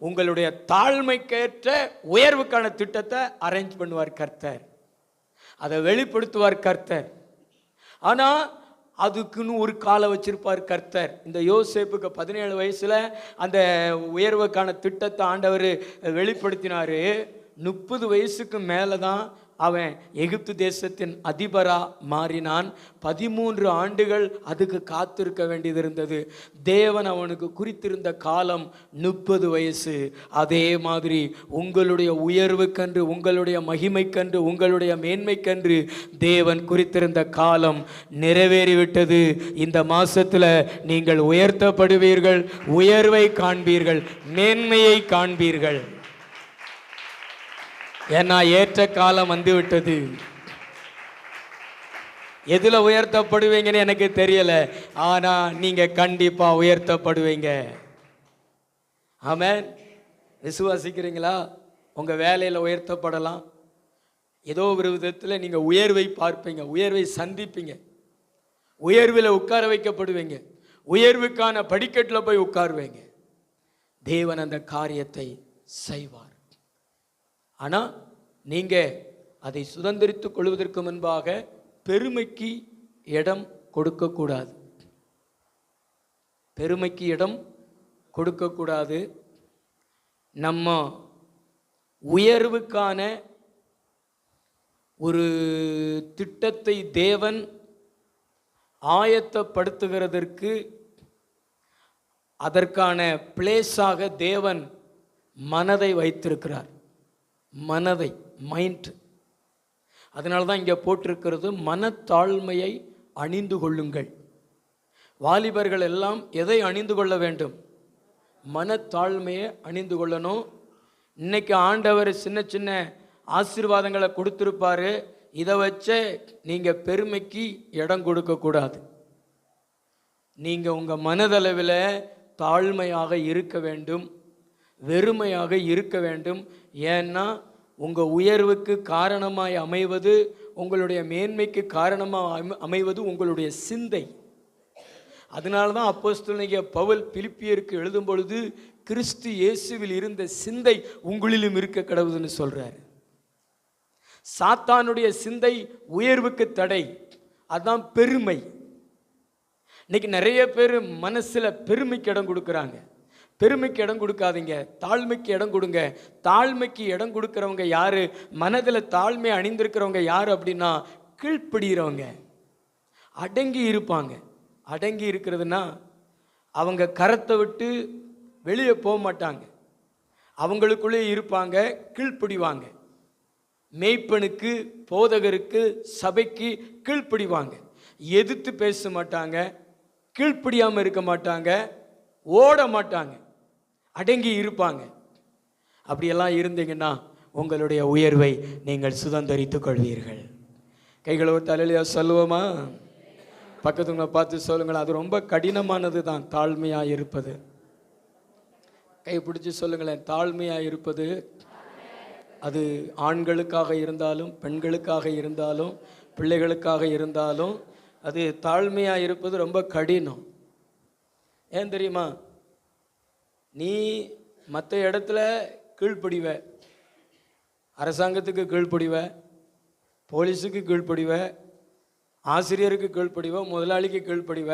உங்களுடைய தாழ்மைக்கேற்ற உயர்வுக்கான திட்டத்தை அரேஞ்ச் பண்ணுவார் கர்த்தர். அதை வெளிப்படுத்துவார் கர்த்தர். ஆனால் அதுக்குன்னு ஒரு காலம் வச்சிருப்பார் கர்த்தர். இந்த யோசேப்புக்கு 17 வயசுல அந்த உயர்வுக்கான திட்டத்தை ஆண்டவர் வெளிப்படுத்தினாரு. 30 வயசுக்கு மேலே தான் அவன் எகிப்து தேசத்தின் அதிபரா மாறினான். 13 ஆண்டுகள் அதுக்கு காத்திருக்க வேண்டியது இருந்தது. தேவன் அவனுக்கு குறித்திருந்த காலம் 30 வயசு. அதே மாதிரி உங்களுடைய உயர்வுக்கன்று, உங்களுடைய மகிமைக்கன்று, உங்களுடைய மேன்மைக்கன்று தேவன் குறித்திருந்த காலம் நிறைவேறிவிட்டது. இந்த மாசத்துல நீங்கள் உயர்த்தப்படுவீர்கள், உயர்வை காண்பீர்கள், மேன்மையை காண்பீர்கள். ஏன்னா ஏற்ற காலம் வந்து விட்டது. எதுல உயர்த்தப்படுவீங்கன்னு எனக்கு தெரியல, ஆனா நீங்க கண்டிப்பா உயர்த்தப்படுவீங்க. ஆமென். விசுவாசிக்கிறீங்களா? உங்க வேலையில உயர்த்தப்படலாம். ஏதோ ஒரு விதத்தில் நீங்க உயர்வை பார்ப்பீங்க, உயர்வை சந்திப்பீங்க, உயர்வில் உட்கார வைக்கப்படுவீங்க, உயர்வுக்கான படிக்கட்டில் போய் உட்காருவீங்க. தேவன் அந்த காரியத்தை செய்வார். ஆனால் நீங்கள் அதை சுதந்திரித்துக் கொள்வதற்கு முன்பாக பெருமைக்கு இடம் கொடுக்கக்கூடாது. பெருமைக்கு இடம் கொடுக்கக்கூடாது. நம்ம உயர்வுக்கான ஒரு திட்டத்தை தேவன் ஆயத்தப்படுத்துகிறதற்கு அதற்கான பிளேஸாக தேவன் மனதை வைத்திருக்கிறார். மனதை, மைண்ட். அதனால தான் இங்கே போட்டிருக்கிறது, மனத்தாழ்மையை அணிந்து கொள்ளுங்கள். வாலிபர்கள் எல்லாம் எதை அணிந்து கொள்ள வேண்டும்? மனத்தாழ்மையை அணிந்து கொள்ளணும். இன்னைக்கு ஆண்டவர் சின்ன சின்ன ஆசீர்வாதங்களை கொடுத்துருப்பாரு. இதை வச்சே நீங்கள் பெருமைக்கு இடம் கொடுக்கக்கூடாது. நீங்கள் உங்கள் மனதளவில் தாழ்மையாக இருக்க வேண்டும். வெறுமையாக இருக்க வேண்டும். ஏன்னா உங்கள் உயர்வுக்கு காரணமாய் அமைவது, உங்களுடைய மேன்மைக்கு காரணமாக அமைவது உங்களுடைய சிந்தை. அதனால தான் அப்போஸ்தலனாகிய பவுல் பிலிப்பியருக்கு எழுதும் பொழுது கிறிஸ்து இயேசுவில் இருந்த சிந்தை உங்களிலும் இருக்க கடவுதுன்னு சொல்றாரு. சாத்தானுடைய சிந்தை உயர்வுக்கு தடை, அதான் பெருமை. இன்னைக்கு நிறைய பேர் மனசுல பெருமைக்கு இடம் கொடுக்குறாங்க. பெருமைக்கு இடம் கொடுக்காதீங்க, தாழ்மைக்கு இடம் கொடுங்க. தாழ்மைக்கு இடம் கொடுக்குறவங்க யாரு? மனதில் தாழ்மை அணிந்திருக்கிறவங்க யாரு அப்படின்னா கீழ்ப்படுகிறவங்க, அடங்கி இருப்பாங்க. அடங்கி இருக்கிறதுனா அவங்க கரத்தை விட்டு வெளியே போக மாட்டாங்க, அவங்களுக்குள்ளே இருப்பாங்க, கீழ்ப்படிவாங்க. மேய்ப்பனுக்கு, போதகருக்கு, சபைக்கு கீழ்ப்படிவாங்க. எதிர்த்து பேச மாட்டாங்க, கீழ்ப்படியாமல் இருக்க மாட்டாங்க, ஓட மாட்டாங்க, அடங்கி இருப்பாங்க. அப்படியெல்லாம் இருந்தீங்கன்னா உங்களுடைய உயர்வை நீங்கள் சுதந்திரித்துக் கொள்வீர்கள். கைகளை ஒரு தலையில சொல்லுவோமா? பக்கத்துங்களை பார்த்து சொல்லுங்கள், அது ரொம்ப கடினமானது தான் தாழ்மையாக இருப்பது. கை பிடிச்சி சொல்லுங்களேன், தாழ்மையாக இருப்பது அது ஆண்களுக்காக இருந்தாலும், பெண்களுக்காக இருந்தாலும், பிள்ளைகளுக்காக இருந்தாலும், அது தாழ்மையாக இருப்பது ரொம்ப கடினம். ஏன் தெரியுமா? நீ மற்ற இடத்துல கீழ்ப்படிவ, அரசாங்கத்துக்கு கீழ்ப்படிவ, போலீஸுக்கு கீழ்ப்படிவ, ஆசிரியருக்கு கீழ்ப்படிவ, முதலாளிக்கு கீழ்ப்படிவ.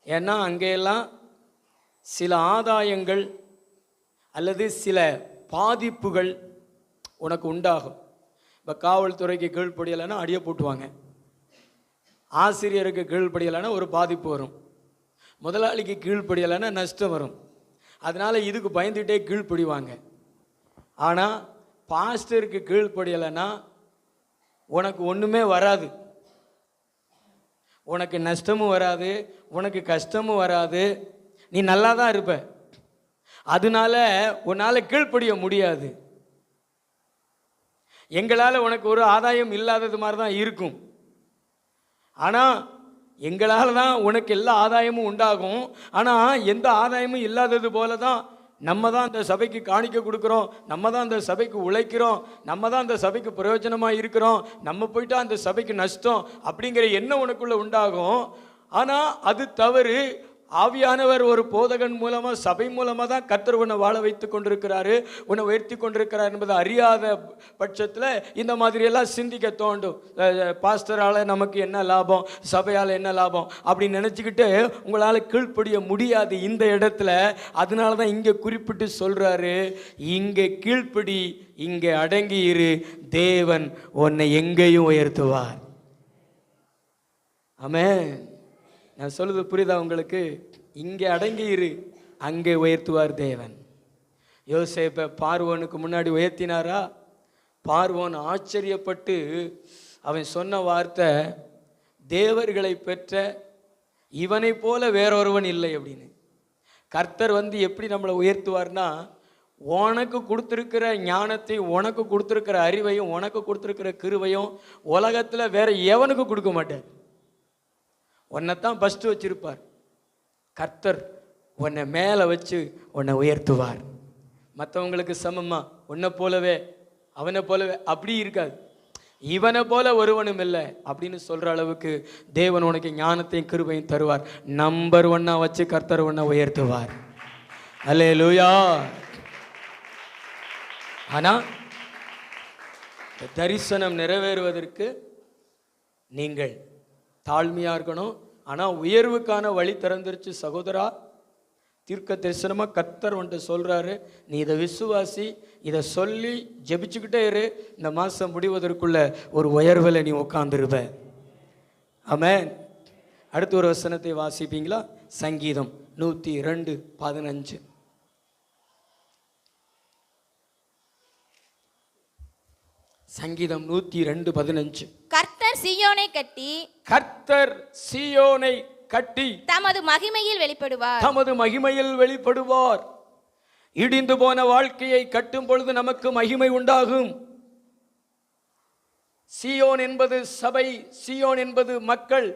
ஏன்னா அங்கெல்லாம் சில ஆதாயங்கள் அல்லது சில பாதிப்புகள் உனக்கு உண்டாகும். இப்போ காவல்துறைக்கு கீழ்ப்படியலைன்னா அடியை போட்டுவாங்க, ஆசிரியருக்கு கீழ்ப்படியலைன்னா ஒரு பாதிப்பு வரும், முதலாளிக்கு கீழ்ப்படியலைன்னா நஷ்டம் வரும். அதனால் இதுக்கு பயந்துகிட்டே கீழ்ப்படிவாங்க. ஆனால் பாஸ்டருக்கு கீழ்ப்படியலைன்னா உனக்கு ஒன்றுமே வராது, உனக்கு நஷ்டமும் வராது, உனக்கு கஷ்டமும் வராது, நீ நல்லா தான் இருப்ப. அதனால உன்னால் கீழ்ப்படிய முடியாது. எங்களால் உனக்கு ஒரு ஆதாயம் இல்லாதது மாதிரி தான் இருக்கும், ஆனால் எங்களால் தான் உனக்கு எல்லா ஆதாயமும் உண்டாகும். ஆனால் எந்த ஆதாயமும் இல்லாதது போல தான் நம்ம தான் அந்த சபைக்கு காணிக்க கொடுக்குறோம், நம்ம தான் அந்த சபைக்கு உழைக்கிறோம், நம்ம தான் அந்த சபைக்கு பிரயோஜனமாக இருக்கிறோம், நம்ம போயிட்டா அந்த சபைக்கு நஷ்டம் அப்படிங்கிற எண்ணம் உனக்குள்ளே உண்டாகும். ஆனால் அது தவறு. ஆவியானவர் ஒரு போதகன் மூலமாக, சபை மூலமாக தான் கர்த்தர் உன்னை வாழ வைத்து கொண்டிருக்கிறாரு, உன்னை உயர்த்தி கொண்டிருக்கிறார் என்பதை அறியாத பட்சத்தில் இந்த மாதிரியெல்லாம் சிந்திக்க தோண்டும். பாஸ்டரால் நமக்கு என்ன லாபம், சபையால் என்ன லாபம் அப்படின்னு நினச்சிக்கிட்டு உங்களால் கீழ்ப்படிய முடியாது இந்த இடத்துல. அதனால தான் இங்கே குறிப்பிட்டு சொல்கிறாரு, இங்கே கீழ்ப்படி, இங்கே அடங்கி இரு, தேவன் உன்னை எங்கேயும் உயர்த்துவார். ஆமென். நான் சொல்லுது புரியுதா உங்களுக்கு? இங்கே அடங்கி இரு, அங்கே உயர்த்துவார் தேவன். யோசேப்பை பார்வோனுக்கு முன்னாடி உயர்த்தினாரா? பார்வோன் ஆச்சரியப்பட்டு அவன் சொன்ன வார்த்தை, தேவர்களை பெற்ற இவனை போல வேறொருவன் இல்லை அப்படின்னு. கர்த்தர் எப்படி நம்மளை உயர்த்துவார்னா, உனக்கு கொடுத்துருக்கிற ஞானத்தையும், உனக்கு கொடுத்துருக்கிற அறிவையும், உனக்கு கொடுத்துருக்கிற கிருபையும் உலகத்தில் வேற எவனுக்கு கொடுக்க மாட்டார். உன்னைத்தான் ஃபஸ்ட்டு வச்சிருப்பார். கர்த்தர் உன்னை மேலே வச்சு உன்னை உயர்த்துவார். மற்றவங்களுக்கு சமமா உன்னை போலவே அவனை போலவே அப்படி இருக்காது. இவனை போல ஒருவனும் இல்லை அப்படின்னு சொல்கிற அளவுக்கு தேவன் உனக்கு ஞானத்தையும் கிருபையும் தருவார். நம்பர் 1 வச்சு கர்த்தர் உன்னை உயர்த்துவார். அல்லேலூயா. ஆனால் தரிசனம் நிறைவேறுவதற்கு நீங்கள் தாழ்மையாக இருக்கணும். ஆனால் உயர்வுக்கான வழி திறந்துருச்சு சகோதரா. தீர்க்க தரிசனமாக கர்த்தர் வந்துட்டு சொல்கிறாரு, நீ இதை விசுவாசி, இதை சொல்லி ஜெபிச்சுக்கிட்டே இரு, இந்த மாதம் முடிவதற்குள்ள ஒரு உயர்வில் நீ உட்காந்துருவ. ஆமென். அடுத்த ஒரு வசனத்தை வாசிப்பீங்களா? சங்கீதம் 102:15. சங்கீதம் 102:15. கர்த்தர் சீயோனை கட்டி, கர்த்தர் சீயோனை கட்டி தமது மகிமையில் வெளிப்படுவார், தமது மகிமையில் வெளிப்படுவார். இடிந்து போன வாழ்க்கையை கட்டும் பொழுது நமக்கு மகிமை உண்டாகும். சீயோன் என்பது சபை, சீயோன் என்பது மக்கள்,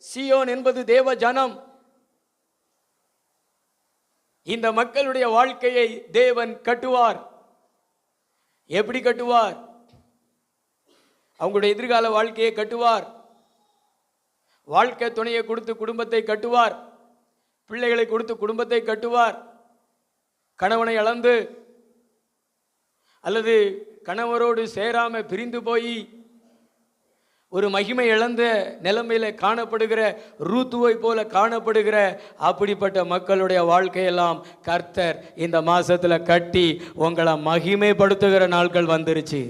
சீயோன் என்பது தேவ ஜனம். இந்த மக்களுடைய வாழ்க்கையை தேவன் கட்டுவார். எப்படி கட்டுவார்? அவங்களுடைய எதிர்கால வாழ்க்கையை கட்டுவார். வாழ்க்கை துணையை கொடுத்து குடும்பத்தை கட்டுவார். பிள்ளைகளை கொடுத்து குடும்பத்தை கட்டுவார். கணவனை இழந்து அல்லது கணவரோடு சேராம பிரிந்து போய் ஒரு மகிமை இழந்த நிலைமையில காணப்படுகிற ரூத்துவை போல காணப்படுகிற அப்படிப்பட்ட மக்களுடைய வாழ்க்கையெல்லாம் கர்த்தர் இந்த மாசத்துல கட்டி உங்களை மகிமைப்படுத்துகிற நாட்கள் வந்துருச்சு.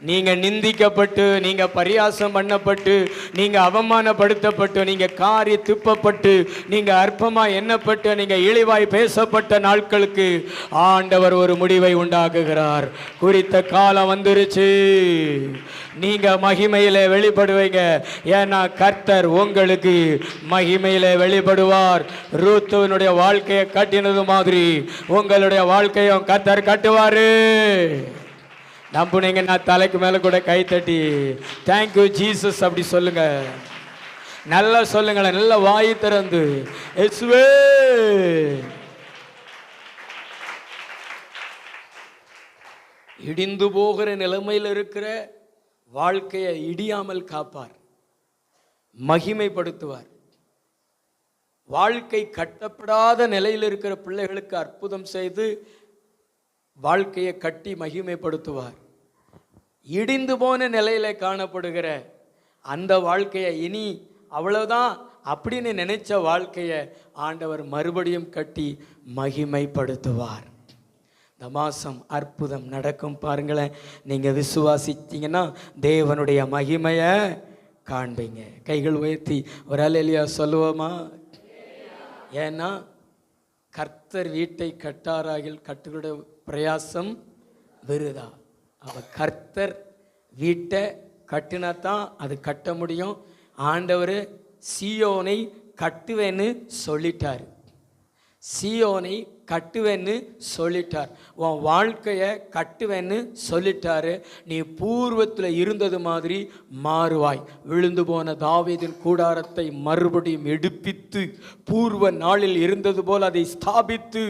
நீங்க நிந்திக்கப்பட்டு, நீங்க பரியாசம் பண்ணப்பட்டு, நீங்க அவமானப்படுத்தப்பட்டு, நீங்க காரி துப்பப்பட்டு, நீங்க அற்பமா எண்ணப்பட்டு, நீங்க இழிவாய் பேசப்பட்ட நாட்களுக்கு ஆண்டவர் ஒரு முடிவை உண்டாக்குகிறார். குறித்த காலம் வந்துருச்சு. நீங்க மகிமையில வெளிப்படுவீங்க. ஏன்னா கர்த்தர் உங்களுக்கு மகிமையில வெளிப்படுவார். ரூத்துவினுடைய வாழ்க்கையை கட்டினது மாதிரி உங்களுடைய வாழ்க்கையும் கர்த்தர் கட்டுவாரு. நம்புனீங்க நான் தலைக்கு மேல கூட கை தட்டி தேங்க்யூ ஜீசஸ் அப்படி சொல்லுங்க. நல்லா சொல்லுங்களேன், நல்ல வாய் திறந்து இயேசுவே. இடிந்து போகிற நிலைமையில் இருக்கிற வாழ்க்கையை இடியாமல் காப்பார், மகிமைப்படுத்துவார். வாழ்க்கை கட்டப்படாத நிலையில் இருக்கிற பிள்ளைகளுக்கு அற்புதம் செய்து வாழ்க்கையை கட்டி மகிமைப்படுத்துவார். இடிந்து போன நிலையில காணப்படுகிற அந்த வாழ்க்கையை இனி அவ்வளவுதான் அப்படின்னு நினைச்ச வாழ்க்கையை ஆண்டவர் மறுபடியும் கட்டி மகிமைப்படுத்துவார். இந்த மாசம் அற்புதம் நடக்கும் பாருங்களேன். நீங்க விசுவாசித்தீங்கன்னா தேவனுடைய மகிமையை காண்பீங்க. கைகள் உயர்த்தி ஒரு அல்லேலூயா சொல்லுவோமா? ஏன்னா கர்த்தர் வீட்டை கட்டாராகில் கட்டுடைய பிரயாசம் விருதா. அவ கர்த்தர் வீட்டை கட்டினாதான் அது கட்ட முடியும். ஆண்டவர் சீயோனை கட்டுவேன்னு சொல்லிட்டார். சீயோனை கட்டுவேன்னு சொல்லிட்டார். உன் வாழ்க்கையை கட்டுவேன்னு சொல்லிட்டாரு. நீ பூர்வத்தில் இருந்தது மாதிரி மாறுவாய். விழுந்து போன தாவீதின் கூடாரத்தை மறுபடியும் எடுப்பித்து பூர்வ நாளில் இருந்தது போல் அதை ஸ்தாபித்து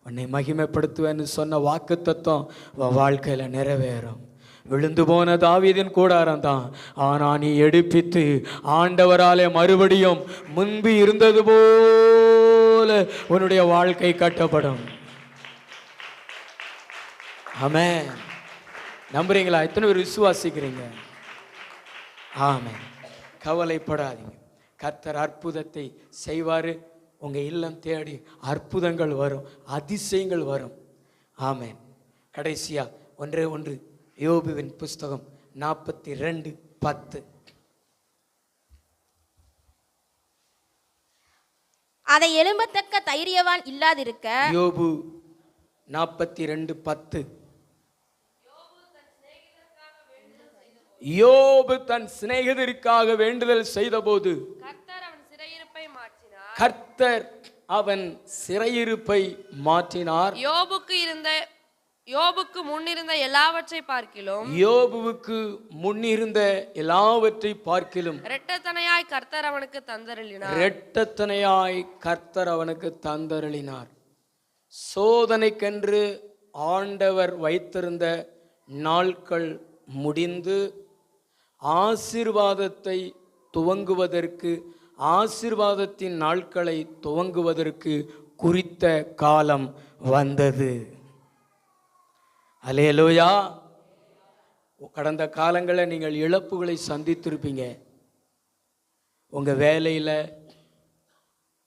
உன்னை மகிமைப்படுத்துவேன்னு சொன்ன வாக்கு தத்துவம் உன் வாழ்க்கையில நிறைவேறும். விழுந்து போன தாவீதின் கூடாரம் தான், ஆனா நீ எடுப்பித்து ஆண்டவராலே மறுபடியும் முன்பு இருந்தது போல உன்னுடைய வாழ்க்கை கட்டப்படும். ஆமென். நம்புறீங்களா? எத்தனை பேர் விசுவாசிக்கிறீங்க? ஆமென். கவலைப்படாதீங்க. கர்த்தர் அற்புதத்தை செய்வாரு. உங்க இல்லம் தேடி அற்புதங்கள் வரும், அதிசயங்கள் வரும். ஆமென். கடைசியா ஒன்றே ஒன்று, யோபுவின் புஸ்தகம் 42:10. அதை எழும்பத்தக்க தைரியவான் இல்லாதிருக்க. யோபு 42:10. யோபு தன் சிநேகிதருக்காக வேண்டுதல் செய்தபோது கர்த்தர் அவன் சிறையிருப்பை மாற்றினார். யோபுக்கு முன்னிருந்த எல்லாவற்றை பார்க்கிலும், யோபுவுக்கு முன்னிருந்த எல்லாவற்றை பார்க்கிலும் இரட்டத்தனையாய் கர்த்தர் அவனுக்கு தந்தருளினார். இரட்டத்தனையாய் கர்த்தர் அவனுக்கு தந்தருளினார். சோதனைக்கென்று ஆண்டவர் வைத்திருந்த நாட்கள் முடிந்து ஆசீர்வாதத்தை துவங்குவதற்கு, ஆசீர்வாதத்தின் நாட்களை துவங்குவதற்கு குறித்த காலம் வந்தது. அல்லேலூயா. கடந்த காலங்களில் நீங்கள் இழப்புகளை சந்தித்திருப்பீங்க. உங்க வேலையில்,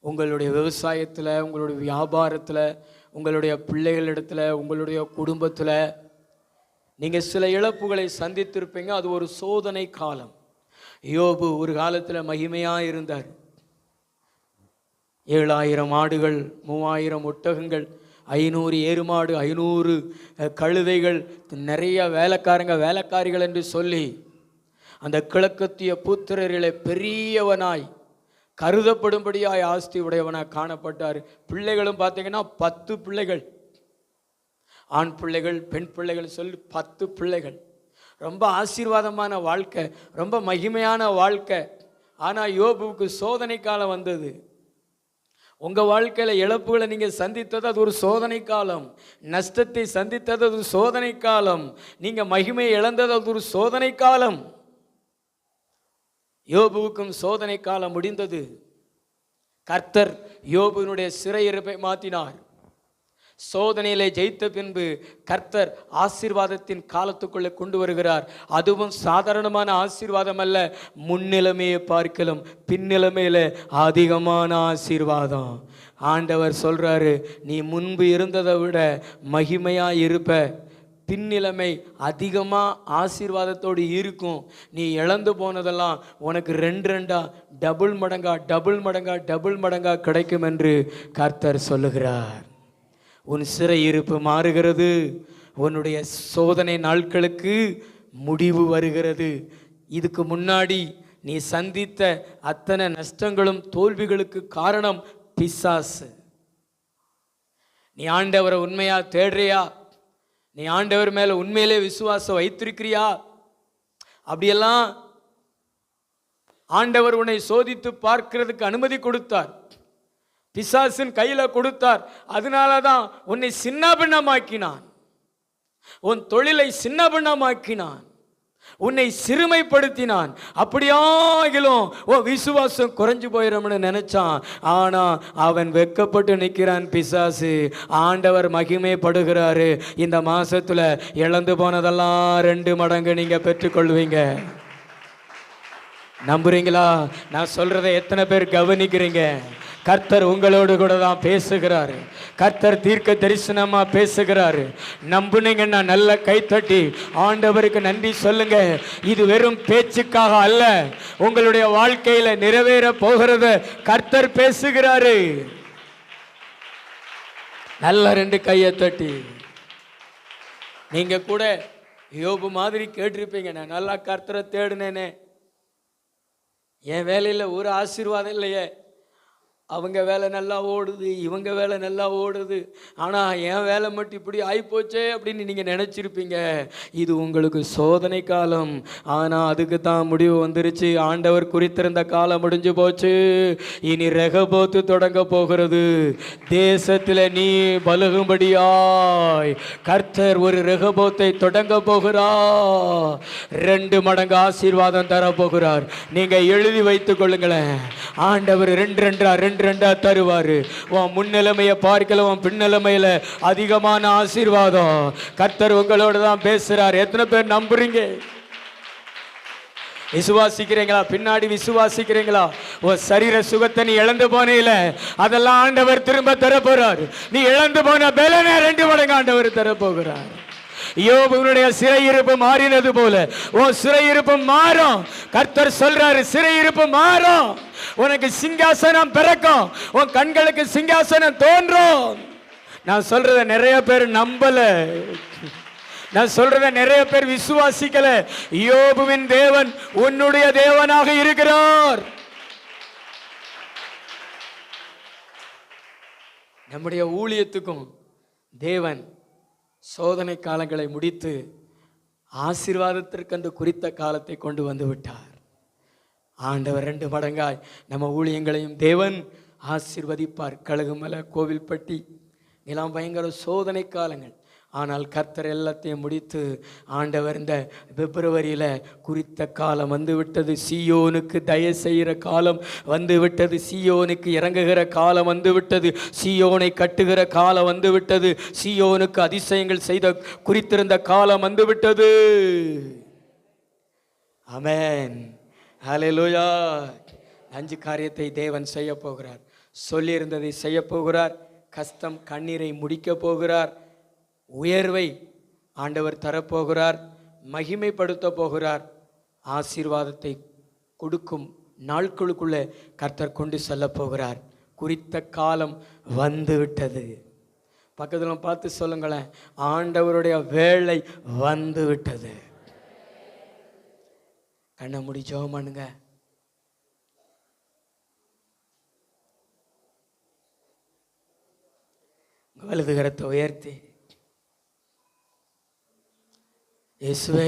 உங்களுடைய விவசாயத்தில், உங்களுடைய வியாபாரத்தில், உங்களுடைய பிள்ளைகளிடத்தில், உங்களுடைய குடும்பத்தில் நீங்கள் சில இழப்புகளை சந்தித்திருப்பீங்க. அது ஒரு சோதனை காலம். யோபு ஒரு காலத்தில் மகிமையாக இருந்தார். 7000 ஆடுகள், 3000 ஒட்டகங்கள், 500 ஏறுமாடு, 500 கழுதைகள், நிறைய வேலைக்காரிகள் என்று சொல்லி அந்த கிழக்கத்திய புத்திரர்களை பெரியவனாய் கருதப்படும்படியாய் ஆஸ்தி உடையவனாய் காணப்பட்டார். பிள்ளைகளும் பார்த்தீங்கன்னா 10 பிள்ளைகள், ஆண் பிள்ளைகள், பெண் பிள்ளைகள் சொல்லி 10 பிள்ளைகள். ரொம்ப ஆசீர்வாதமான வாழ்க்கை, ரொம்ப மகிமையான வாழ்க்கை. ஆனால் யோபுவுக்கு சோதனை காலம் வந்தது. உங்கள் வாழ்க்கையில் இழப்புகளை நீங்கள் சந்தித்தது அது ஒரு சோதனை காலம். நஷ்டத்தை சந்தித்தது அது ஒரு சோதனை காலம். நீங்கள் மகிமையை இழந்தது அது ஒரு சோதனை காலம். யோபுவுக்கும் சோதனை காலம் முடிந்தது. கர்த்தர் யோபுவினுடைய சிறையிருப்பை மாற்றினார். சோதனையிலே ஜெயித்த பின்பு கர்த்தர் ஆசீர்வாதத்தின் காலத்துக்குள்ளே கொண்டு வருகிறார். அதுவும் சாதாரணமான ஆசீர்வாதம் அல்ல, முன்னிலைமையை பார்க்கலும் பின்னிலைமையில அதிகமான ஆசீர்வாதம். ஆண்டவர் சொல்றாரு, நீ முன்பு இருந்ததை விட மகிமையா இருப்ப, பின்னிலைமை அதிகமாக ஆசீர்வாதத்தோடு இருக்கும். நீ இழந்து போனதெல்லாம் உனக்கு ரெண்டா டபுள் மடங்கா கிடைக்கும் என்று கர்த்தர் சொல்லுகிறார். உன் சிறையிருப்பு மாறுகிறது. உன்னுடைய சோதனை நாட்களுக்கு முடிவு வருகிறது. இதுக்கு முன்னாடி நீ சந்தித்த அத்தனை நஷ்டங்களும் தோல்விகளுக்கு காரணம் பிசாசு. நீ ஆண்டவரை உண்மையா தேடுறியா? நீ ஆண்டவர் மேல உண்மையிலே விசுவாசம் வைத்திருக்கிறியா? அப்படியெல்லாம் ஆண்டவர் உன்னை சோதித்து பார்க்கிறதுக்கு அனுமதி கொடுத்தார், பிசாசின் கையில கொடுத்தார். அதனால தான் உன்னை சின்னபின்னமாக்கினான், உன் தொழிலை சின்னபின்னமாக்கினான், உன்னை சிறுமைப்படுத்தினான். அப்படியாகிலும் உன் விசுவாசம் குறைஞ்சு போயிடும்னு நினைச்சான். ஆனா அவன் வெட்கப்பட்டு நிற்கிறான் பிசாசு. ஆண்டவர் மகிமைப்படுகிறாரு. இந்த மாசத்துல இழந்து போனதெல்லாம் 2 மடங்கு நீங்க பெற்றுக்கொள்வீங்க. நம்புறீங்களா? நான் சொல்றதை எத்தனை பேர் கவனிக்கிறீங்க? கர்த்தர் உங்களோடு கூட தான் பேசுகிறாரு. கர்த்தர் தீர்க்க தரிசனமா பேசுகிறாரு. நம்புனீங்கன்னா நல்ல கைத்தட்டி ஆண்டவருக்கு நன்றி சொல்லுங்க. இது வெறும் பேச்சுக்காக அல்ல, உங்களுடைய வாழ்க்கையில நிறைவேற போகிறது கர்த்தர் பேசுகிறாரு. நல்ல 2 கையை தட்டி. நீங்க கூட யோபு மாதிரி கேட்டிருப்பீங்க, நான் நல்லா கர்த்தரை தேடுனேனே, என் வேலையில் ஒரு ஆசீர்வாதம் இல்லையே, அவங்க வேலை நல்லா ஓடுது, இவங்க வேலை நல்லா ஓடுது, ஆனால் என் வேலை மட்டும் இப்படி ஆகிப்போச்சே அப்படின்னு நீங்கள் நினச்சிருப்பீங்க. இது உங்களுக்கு சோதனை காலம். ஆனால் அதுக்கு தான் முடிவு வந்துருச்சு. ஆண்டவர் குறித்திருந்த காலம் முடிஞ்சு போச்சு. இனி ரெகபோத்து தொடங்க போகிறது. தேசத்தில் நீ பலுகும்படியாய் கர்த்தர் ஒரு ரெகபோத்தை தொடங்க போகிறார். 2 மடங்கு ஆசீர்வாதம் தரப்போகிறார். நீங்கள் எழுதி வைத்துக் கொள்ளுங்களேன். ஆண்டவர் 2 தருவாரு. உன் முன்னிலைமையை பார்க்கல, உன் பின்னிலைமையில அதிகமான ஆசீர்வாதம். கர்த்தர் உங்களோட தான் பேசுறார். எத்தனை பேர் நம்புறீங்க? விசுவாசிக்கிறீங்களா? பின்னாடி விசுவாசிக்கிறீங்களா? உன் சரீர சுகத்தை நீ இழந்து போனீல, அதெல்லாம் ஆண்டவர் திரும்ப தரப்போறார். நீ இழந்து போன பலனை 2 மடங்கு ஆண்டவர் தரப்போகிறார். யோபுவினுடைய சிறையிருப்பு மாறினது போல உன் சிறையிருப்பு மாறும். கர்த்தர் சொல்றாரு, சிறையிருப்பு மாறும். உனக்கு சிங்காசனம் பிறக்கும். உன் கண்களுக்கு சிங்காசனம் தோன்றும். நான் சொல்றத நிறைய பேர் நம்பல, நான் சொல்றத நிறைய பேர் விசுவாசிக்கல. யோபுவின் தேவன் உன்னுடைய தேவனாக இருக்கிறார். நம்முடைய ஊழியத்துக்கும் தேவன் சோதனை காலங்களை முடித்து ஆசீர்வாதத்திற்கென்று குறித்த காலத்தை கொண்டு வந்து விட்டார். ஆண்டவர் 2 மடங்காய் நம்ம ஊழியங்களையும் தேவன் ஆசீர்வதிப்பார். கழுகுமலை, கோவில்பட்டி இதெல்லாம் பயங்கர சோதனை காலங்கள். ஆனால் கர்த்தர் எல்லாத்தையும் முடித்து ஆண்டவர் இந்த பிப்ரவரியில் குறித்த காலம் வந்து விட்டது. சீயோனுக்கு தயவு செய்கிற காலம் வந்து விட்டது. சீயோனுக்கு இறங்குகிற காலம் வந்து விட்டது. சீயோனை கட்டுகிற காலம் வந்து விட்டது. சீயோனுக்கு அதிசயங்கள் செய்த குறித்திருந்த காலம் வந்து விட்டது. ஆமென், ஹல்லேலூயா. 5 காரியத்தை தேவன் செய்ய போகிறார். சொல்லியிருந்ததை செய்ய போகிறார். கஷ்டம் கண்ணீரை முடிக்க போகிறார். உயர்வை ஆண்டவர் தரப்போகிறார். மகிமைப்படுத்த போகிறார். ஆசீர்வாதத்தை கொடுக்கும் நாட்களுக்குள்ளே கர்த்தர் கொண்டு செல்ல போகிறார். குறித்த காலம் வந்து விட்டது. பக்கத்தில் பார்த்து சொல்லுங்களேன், ஆண்டவருடைய வேளை வந்து விட்டது. கண்ணை மூடி ஜெபம் பண்ணுங்க. வலது கரத்தை உயர்த்தி, இயேசுவே,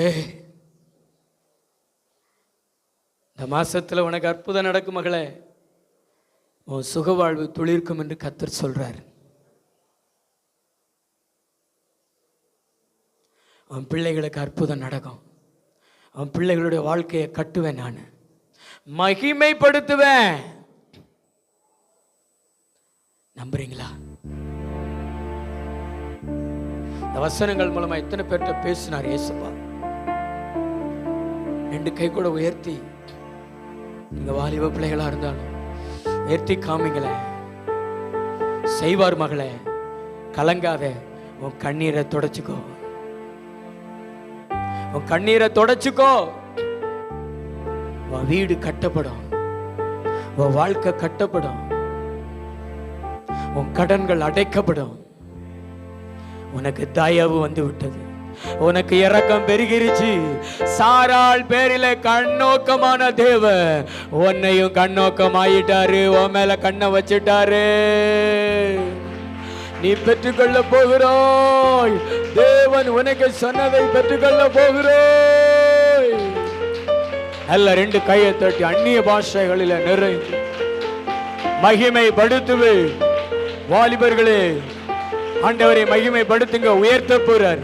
இந்த மாசத்துல உனக்கு அற்புதம் நடக்கும் மகளே. உன் சுகவாழ்வு துளிர்க்கும் என்று கர்த்தர் சொல்றார். உன் பிள்ளைகளுக்கு அற்புதம் நடக்கும். உன் பிள்ளைகளுடைய வாழ்க்கையை கட்டுவேன், நான் மகிமைப்படுத்துவேன். நம்புறீங்களா? இந்த வசனங்கள் மூலமா எத்தனை பேர்கிட்ட பேசினார் ஏசப்பா? 2 கை கூட உயர்த்தி, நீங்க வாலிப பிள்ளைகளா இருந்தாலும் உயர்த்தி காமிங்களே. செய்வார் மகளே, கலங்காத. உன் கண்ணீரை தொடச்சுக்கோ, உன் கண்ணீரை தொடச்சுக்கோ. உன் வீடு கட்டப்படும், உன் வாழ்க்கை கட்டப்படும், உன் கடன்கள் அடைக்கப்படும். உனக்கு தயவு வந்து விட்டது, உனக்கு இரக்கம் பெருகிருச்சு. சாராள் பேரில கண்ணோக்கமான தேவன் உன்னையும் கண்ணோக்கம் ஆயிட்டாரு, உன் மேல கண்ணை வச்சிட்டாரு. நீ பெற்றுக்கொள்ள போகிறாய். தேவன் உனக்கு சொன்னதை பெற்றுக்கொள்ள போகிறாய். நல்ல 2 கையை தட்டி அந்நிய பாஷைகளில நிறைந்து மகிமைப்படுத்துவே. வாலிபர்களே, ஆண்டவரை மகிமைப்படுத்துங்க. உயர்த்த போறார்.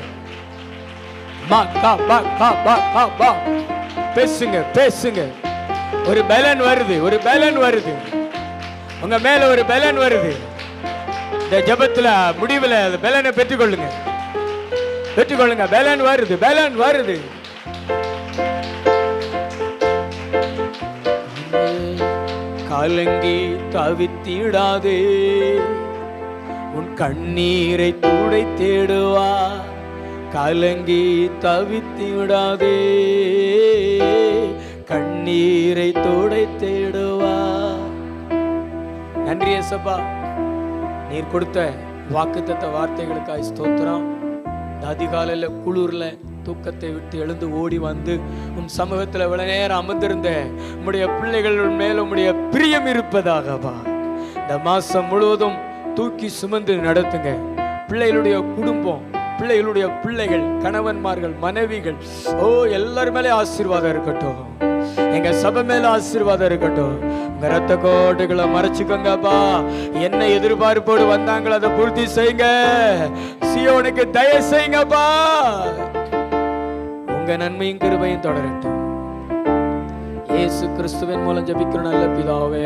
பேசுங்க, பேசுங்க. ஒரு பலன் வருது, ஒரு பலன் வருது உங்க மேல, ஒரு பலன் வருது. இந்த ஜெபத்துல முடிவுல அந்த பலனை பெற்றுக்கொள்ளுங்க, பெற்றுக்கொள்ளுங்க. பலன் வருது, பலன் வருது. கலங்கி தவித்திடாதே, உன் கண்ணீரை துடை தேடுவா. கலங்கி தவித்திடாதே, கண்ணீரை துடை தேடுவா. நன்றி ஏசப்பா, நீர் கொடுத்த வாக்குத்தத்த வார்த்தைகளுக்காய் ஸ்தோத்திரம். அதிகாலையில குளிர்ல தூக்கத்தை விட்டு எழுந்து ஓடி வந்து உம் சமூகத்தில் இவ்வளவு நேரம் அமர்ந்திருந்த உம்முடைய பிள்ளைகள் மேல உம்முடைய பிரியம் இருப்பதாகவா. இந்த மாசம் முழுவதும் தூக்கி சுமந்து நடத்துங்க. பிள்ளைகளுடைய குடும்பம், பிள்ளைகளுடைய பிள்ளைகள், கணவன்மார்கள், மனைவிகள், எல்லாரும் மேலே ஆசீர்வாதம் இருக்கட்டும். எங்க சபை மேல ஆசீர்வாதம் இருக்கட்டும். உங்க ரத்த கோட்டைகளை மறைச்சுக்கோங்கப்பா. என்ன எதிர்பார்ப்போடு வந்தாங்களோ அதை பூர்த்தி செய்யுங்க. சீயோனுக்கு தயவு செய்யுங்கப்பா. உங்க நன்மையும் கிருபையும் தொடரட்டும். இயேசு கிறிஸ்துவின் மூலம் ஜெபிக்கிறோம் நல்ல பிதாவே.